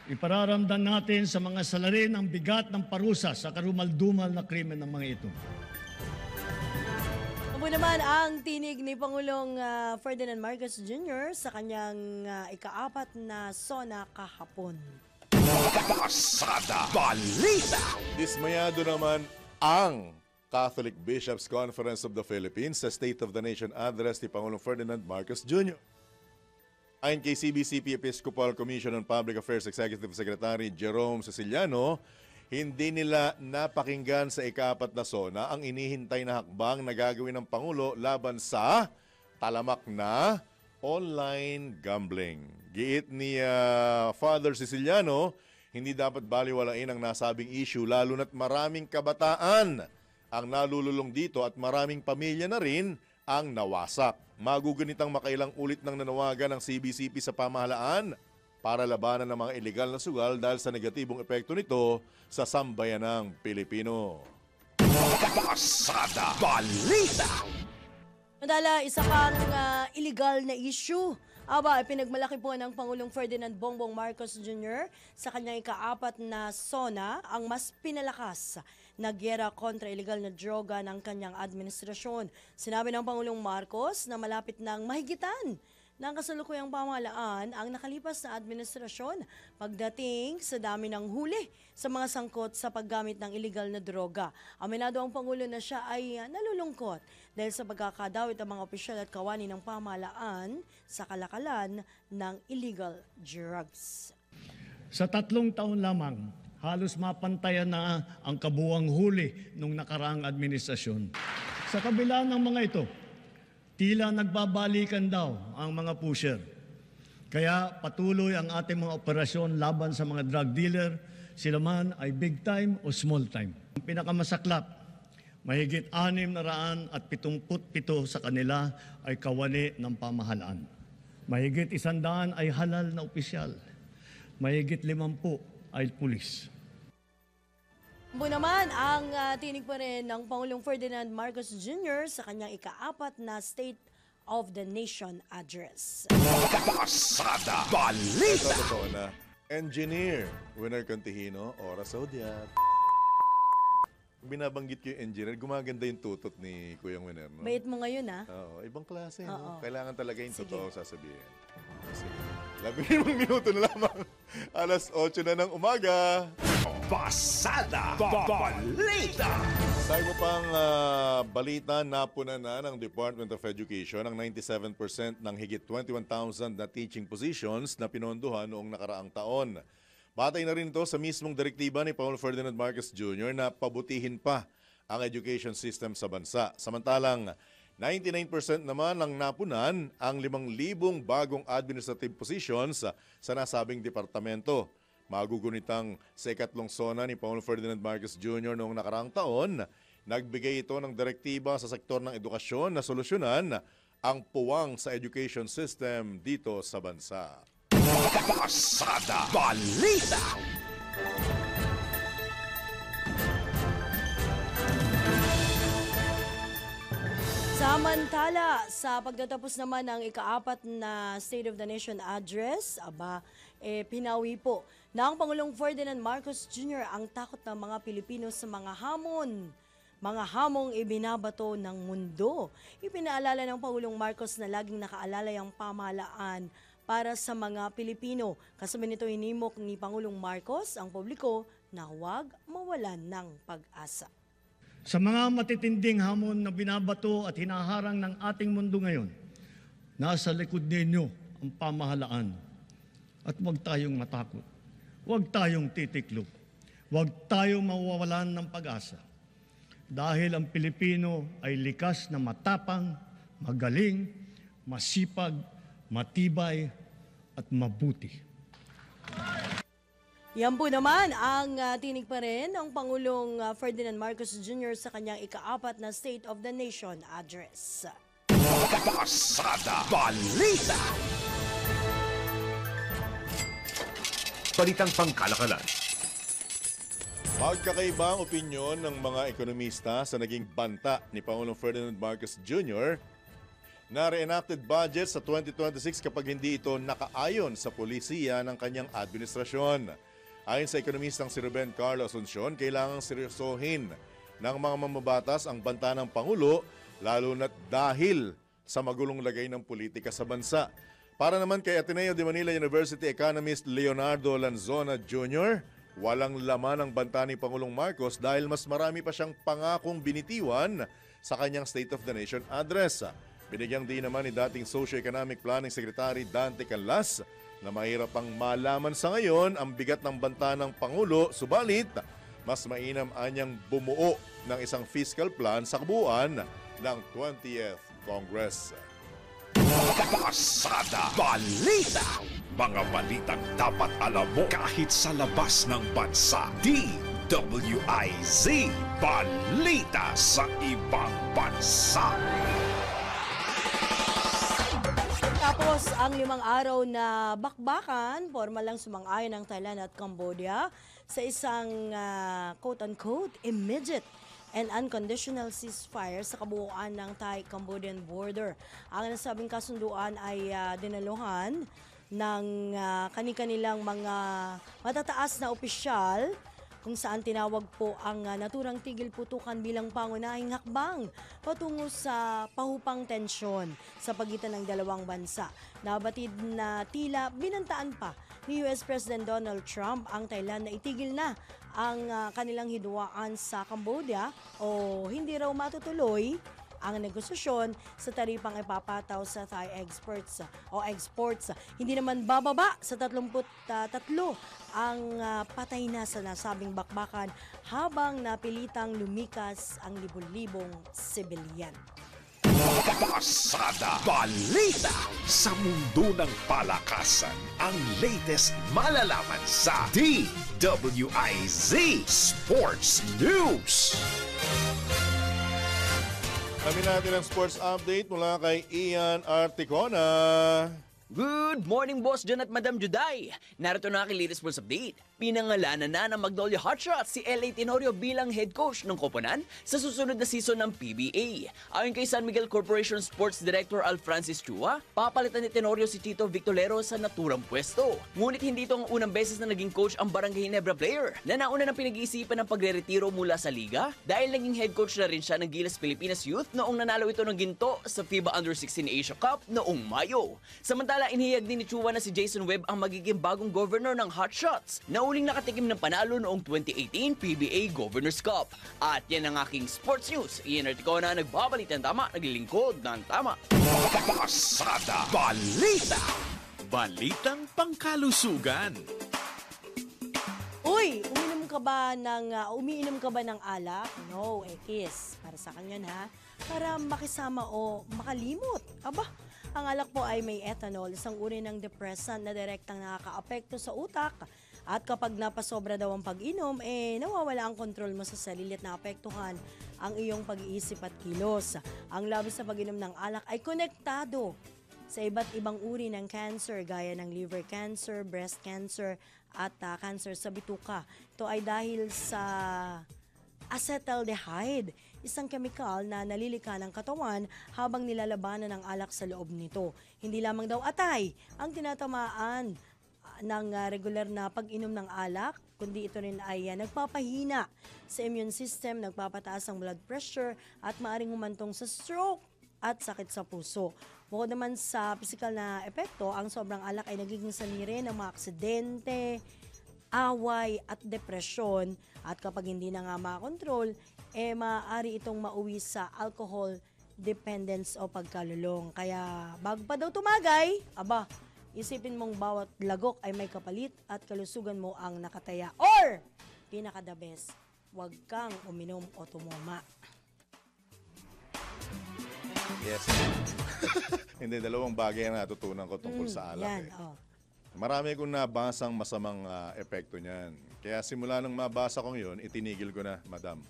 ipararamdam natin sa mga salarin ang bigat ng parusa sa karumal-dumal na krimen ng mga ito. Abo naman ang tinig ni Pangulong Ferdinand Marcos Jr. sa kanyang ika-4 na SONA kahapon. Pasada Balita! Dismayado naman ang Catholic Bishops' Conference of the Philippines sa State of the Nation address ni Pangulong Ferdinand Marcos Jr. Ayon kay CBCP Episcopal Commission on Public Affairs Executive Secretary Jerome Ceciliano, hindi nila napakinggan sa ika-4 na SONA ang inihintay na hakbang na gagawin ng Pangulo laban sa talamak na online gambling. Giit ni Father Ceciliano, hindi dapat baliwalain ang nasabing issue lalo na't maraming kabataan ang nalululong dito at maraming pamilya na rin ang nawasak. Magugunitang makailang ulit ng nanawagan ng CBCP sa pamahalaan para labanan ng mga illegal na sugal dahil sa negatibong epekto nito sa sambayanang Pilipino. Pasada Balita! Mandala, isa pang illegal na issue. Pinagmalaki po ng Pangulong Ferdinand Bongbong Marcos Jr. sa kanyang ika-4 na SONA ang mas pinalakas na gyera kontra illegal na droga ng kanyang administrasyon. Sinabi ng Pangulong Marcos na malapit nang mahigitan ng kasalukuyang pamahalaan ang nakalipas na administrasyon pagdating sa dami ng huli sa mga sangkot sa paggamit ng illegal na droga. Aminado ang Pangulo na siya ay nalulungkot dahil sa pagkakadawit ng mga opisyal at kawani ng pamahalaan sa kalakalan ng illegal drugs. Sa 3 taon lamang, halos mapantayan na ang kabuuang huli ng nakaraang administrasyon. Sa kabila ng mga ito, tila nagbabalikan daw ang mga pusher. Kaya patuloy ang ating mga operasyon laban sa mga drug dealer, sila man ay big time o small time. Ang pinakamasaklap, mahigit 677 sa kanila ay kawani ng pamahalaan. Mahigit 100 ay halal na opisyal. Mahigit 50 ay pulis. Bu naman ang tinig pa rin ng Pangulong Ferdinand Marcos Jr. sa kanyang ika-4 na State of the Nation address. Pasada Balita! Totoo na. Engineer, Winner Cantihino, Oras Audiat. Binabanggit ko yung engineer, gumaganda yung tutot ni Kuyang Winner. No? Bait mo ngayon, ha? Oo, ibang klase. Oo. No? Kailangan talaga yung totoo sasabihin. Sige. 15 minuto na lamang. Alas 8 na ng umaga. Pasada Balita! Sa iba pang balita, napunan na ng Department of Education ang 97% ng higit 21,000 na teaching positions na pinondohan noong nakaraang taon. Batay na rin ito sa mismong direktiba ni Pangulong Ferdinand Marcos Jr. na pabutihin pa ang education system sa bansa. Samantalang 99% naman ang napunan ang 5,000 bagong administrative positions sa nasabing departamento. Magugunitang sa ikatlong SONA ni Pangulong Ferdinand Marcos Jr. noong nakaraang taon, nagbigay ito ng direktiba sa sektor ng edukasyon na solusyonan ang puwang sa education system dito sa bansa. Pasada Balita! Samantala, sa pagtatapos naman ng ika-4 na State of the Nation Address, pinawi po ng Pangulong Ferdinand Marcos Jr. ang takot ng mga Pilipino sa mga hamong ibinabato ng mundo. Ipinaalala ng Pangulong Marcos na laging nakaalalay ang pamahalaan para sa mga Pilipino. Kasabay nito hinimok ni Pangulong Marcos ang publiko na huwag mawalan ng pag-asa. Sa mga matitinding hamon na binabato at hinaharang ng ating mundo ngayon, nasa likod ninyo ang pamahalaan. At huwag tayong matakot, huwag tayong titiklop, huwag tayong mawawalan ng pag-asa. Dahil ang Pilipino ay likas na matapang, magaling, masipag, matibay at mabuti. Yan po naman ang tinig pa rin ng Pangulong Ferdinand Marcos Jr. sa kanyang ika-4 na State of the Nation Address. Pasada Balita. Balitang pangkalakalan. Magkakaiba ang opinyon ng mga ekonomista sa naging banta ni Pangulong Ferdinand Marcos Jr. na reenacted budget sa 2026 kapag hindi ito nakaayon sa polisiya ng kanyang administrasyon. Ayon sa ekonomistang si Ruben Carlo Asuncion, kailangang seryosohin ng mga mamabatas ang banta ng Pangulo, lalo na't dahil sa magulong lagay ng politika sa bansa. Para naman kay Ateneo de Manila University economist Leonardo Lanzona Jr., walang laman ang banta ni Pangulong Marcos dahil mas marami pa siyang pangakong binitiwan sa kanyang State of the Nation Address. Binigyang din naman ni dating Socio-Economic Planning Secretary Dante Canlas na mahirap pang malaman sa ngayon ang bigat ng banta ng Pangulo, subalit mas mainam anyang bumuo ng isang fiscal plan sa kabuuan ng 20th Congress. Pasada Balita. Mga balitang dapat alam mo kahit sa labas ng bansa. DWIZ Balita sa ibang bansa. Tapos ang 5 araw na bakbakan, formal lang sumang-ayon ng Thailand at Cambodia sa isang quote-unquote immediate and unconditional ceasefire sa kabuuan ng Thai-Cambodian border. Ang nasabing kasunduan ay dinaluhan ng kani-kanilang mga matataas na opisyal kung saan tinawag po ang naturang tigil putukan bilang pangunahing hakbang patungo sa pahupang tensyon sa pagitan ng dalawang bansa. Nabatid na tila binantaan pa ni US President Donald Trump ang Thailand na itigil na ang kanilang hidwaan sa Cambodia o hindi raw matutuloy ang negosasyon sa taripang ipapataw sa Thai exports. Hindi naman bababa sa 33 ang patay na sa nasabing bakbakan habang napilitang lumikas ang libon-libong sibilyan. Pasada Balita. Sa mundo ng palakasan, ang latest malalaman sa DWIZ Sports News. Kami natin ang sports update mula kay Ian Articona. Good morning, Boss John at Madam Juday. Narito na aking latest sports update. Pinangalanan na ng Magnolia Hotshots si L.A. Tenorio bilang head coach ng koponan sa susunod na season ng PBA. Ayon kay San Miguel Corporation Sports Director Al Francis Chua, papalitan ni Tenorio si Tito Victorero sa naturang pwesto. Ngunit hindi ito ang unang beses na naging coach ang Barangay Ginebra player na nauna ng pinag-iisipan ng pagre-retiro mula sa liga dahil naging head coach na rin siya ng Gilas Pilipinas Youth noong nanalo ito ng ginto sa FIBA Under-16 Asia Cup noong Mayo. Samantala, inihayag din ni Chua na si Jason Webb ang magiging bagong governor ng Hotshots na uling nakatikim ng panalo noong 2018 PBA Governors Cup. At yan ang aking sports news. Ian Articona, nagbabalita ng tama, naglilingkod ng tama. Pasada Balita. Balitang pangkalusugan. Uy, umiinom ka ba ng alak? No, kiss. Para sa kanya ha. Para makisama o makalimot. Aba, ang alak po ay may ethanol, isang uri ng depressant na direktang nakakaapekto sa utak. At kapag napasobra daw ang pag-inom, nawawala ang kontrol mo sa sarili at naapektuhan ang iyong pag-iisip at kilos. Ang labis na pag-inom ng alak ay konektado sa iba't ibang uri ng cancer gaya ng liver cancer, breast cancer at cancer sa bituka. Ito ay dahil sa acetaldehyde. isang kemikal na nalilika ng katawan habang nilalabanan ng alak sa loob nito. Hindi lamang daw atay ang tinatamaan ng regular na pag-inom ng alak, kundi ito rin ay nagpapahina sa immune system, nagpapataas ang blood pressure at maaring humantong sa stroke at sakit sa puso. Bukod naman sa physical na epekto, ang sobrang alak ay nagiging sanhi rin ng mga aksidente, away at depresyon, at kapag hindi na nga makontrol, maaari itong mauwi sa alcohol dependence o pagkalulong. Kaya bago pa daw tumagay, isipin mong bawat lagok ay may kapalit at kalusugan mo ang nakataya. Or, pinaka-the best, huwag kang uminom o tumuma. Yes. Hindi, dalawang bagay na natutunan ko tungkol sa alak. Marami kong nabasang masamang epekto niyan. Kaya simula nang mabasa kong yun, itinigil ko na, madam.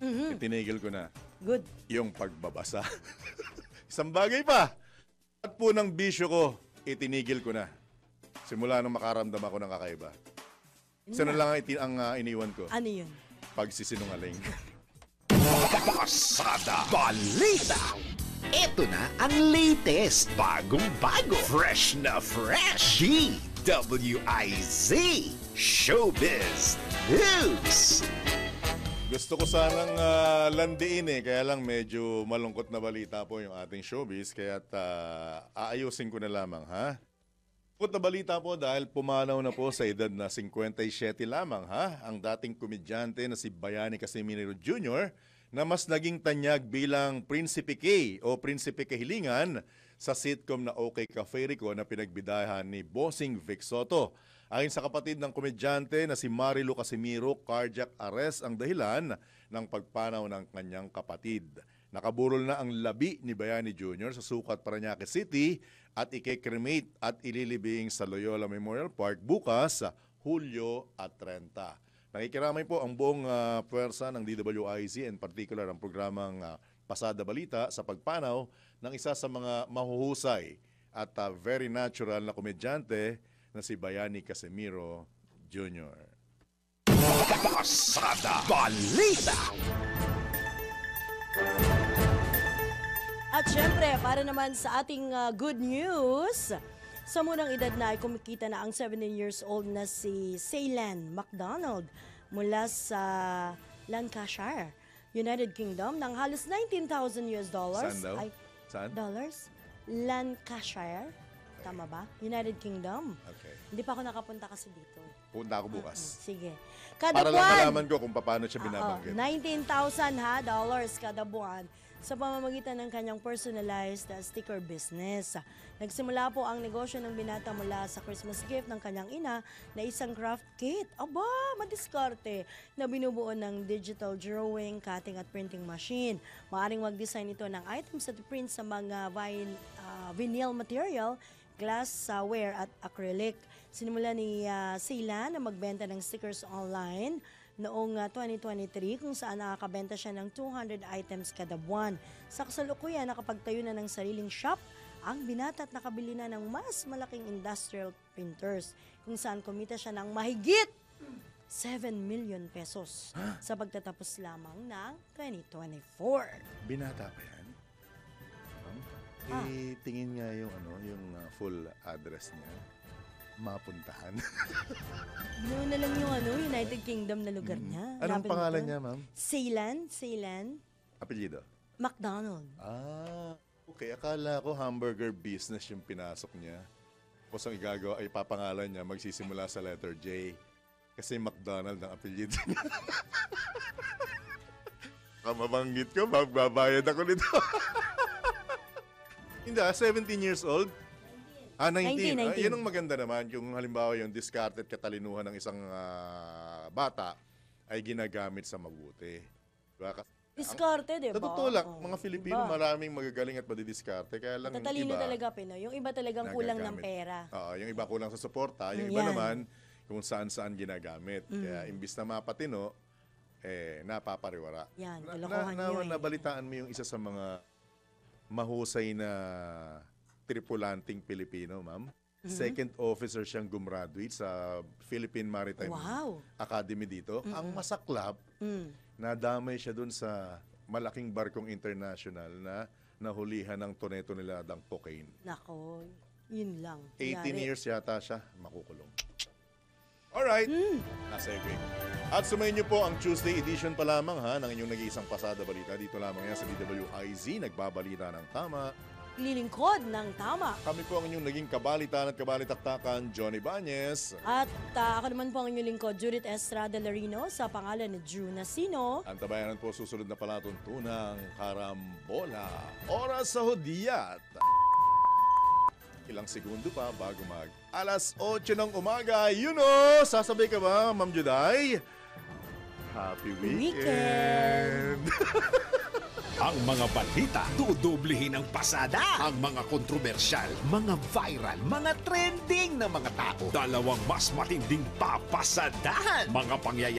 Itinigil ko na. Good. Yung pagbabasa. Isang bagay pa. At po ng bisyo ko, itinigil ko na. Simula nung makaramdam ako ng kakaiba. Isa na lang ang iniwan ko. Ano yun? Pagsisinungaling. Pasada Balita. Ito na ang latest, bagong-bago, fresh na fresh. DWIZ Showbiz News. Gusto ko sanang landiin kaya lang medyo malungkot na balita po yung ating showbiz, kaya aayusin ko na lamang, ha? Malungkot na balita po dahil pumanaw na po sa edad na 57 lamang, ha? Ang dating komedyante na si Bayani Casimiro Jr. na mas naging tanyag bilang Prinsipe K o Prinsipe Kahilingan sa sitcom na OK Cafe Rico na pinagbidahan ni Bossing Vic Soto. Ayon sa kapatid ng komedyante na si Marilu Casimiro, cardiac arrest ang dahilan ng pagpanaw ng kanyang kapatid. Nakaburol na ang labi ni Bayani Jr. sa Sucat, Parañaque City at ike-cremate at ililibing sa Loyola Memorial Park bukas sa Hulyo at 30. Nakikiramay po ang buong puwersa ng DWIZ, in particular ang programang Pasada Balita sa pagpanaw ng isa sa mga mahuhusay at very natural na komedyante na si Bayani Casimiro Jr. Pasada Balita. At syempre, para naman sa ating good news, sa munang edad na ay kumikita na ang 17 years old na si Ceylan McDonald mula sa Lancashire, United Kingdom, ng halos $19,000 US. Saan daw? Saan? Dollars? Lancashire. Tama ba? United Kingdom. Okay. Hindi pa ako nakapunta kasi dito. Punta ako bukas. Sige. Para lang malaman ko kung paano siya binabanggit. $19,000 dollars kada buwan sa pamamagitan ng kanyang personalized sticker business. Nagsimula po ang negosyo ng binata mula sa Christmas gift ng kanyang ina na isang craft kit. Aba, madiskarte na binubuo ng digital drawing, cutting at printing machine. Maaring mag-design ito ng items at print sa mga vinyl material, glassware at acrylic. Sinimula ni Ceylan na magbenta ng stickers online noong 2023 kung saan nakakabenta siya ng 200 items kada buwan. Sa kasalukuyan, nakapagtayo na ng sariling shop ang binata at nakabili na ng mas malaking industrial printers kung saan kumita siya ng mahigit 7 million pesos sa pagtatapos lamang ng 2024. Binata pa yan? Tingin nga yung full address niya. Mapuntahan. Noon na lang yung United Kingdom na lugar niya. Anong pangalan niya, ma'am? Ceylan. Apelyido? McDonald. Okay. Akala ko hamburger business yung pinasok niya. Tapos ang igagawa ay papangalan niya, magsisimula sa letter J. Kasi McDonald ang apelyido niya. Kamabanggit ko, magbabayad ako nito. Hindi, 17 years old. 19. Yan ang maganda naman. Yung halimbawa yung discarded katalinuhan ng isang bata ay ginagamit sa mabuti. Diba? Diskarte, di ba? Sa totoo lang, mga Filipino maraming magagaling at madidiskarte. Kaya lang tatalino iba, talaga, Pinoy. Yung iba talagang kulang ng pera. Yung iba kulang sa suporta. Yung iba naman, kung saan-saan ginagamit. Kaya imbis na mapatino, napapariwara. Yan, kalokohan nyo Nabalitaan mo yung isa sa mga mahusay na tripulanting Pilipino, ma'am. Second officer siyang gumraduate sa Philippine Maritime Academy dito. Ang masaklap, nadamay siya dun sa malaking barkong international na nahulihan ng tonetoneladang cocaine. Nako, yun lang. 18 years yata siya makukulong. Alright, nasa agree. At sumayin niyo po ang Tuesday edition pa lamang ng inyong nag-iisang pasada balita. Dito lamang yan sa DWIZ, nagbabalita ng tama. Lilingkod ng tama. Kami po ang inyong naging kabalitan at kabalitaktakan, Johnny Bañez. At ako naman po ang inyong lingkod, Judith Estrada Larino, sa pangalan ni Drew Nasino. Ang tabayanan po susunod na palatuntunang karambola. Oras sa Hudyat. Ilang segundo pa bago mag alas 8 ng umaga. Sasabay ka ba, Ma'am Juday? Happy weekend! Ang mga balita, dudublihin ang pasada. Ang mga kontrobersyal, mga viral, mga trending na mga tao. Dalawang mas matinding papasadahan. Mga pangyayari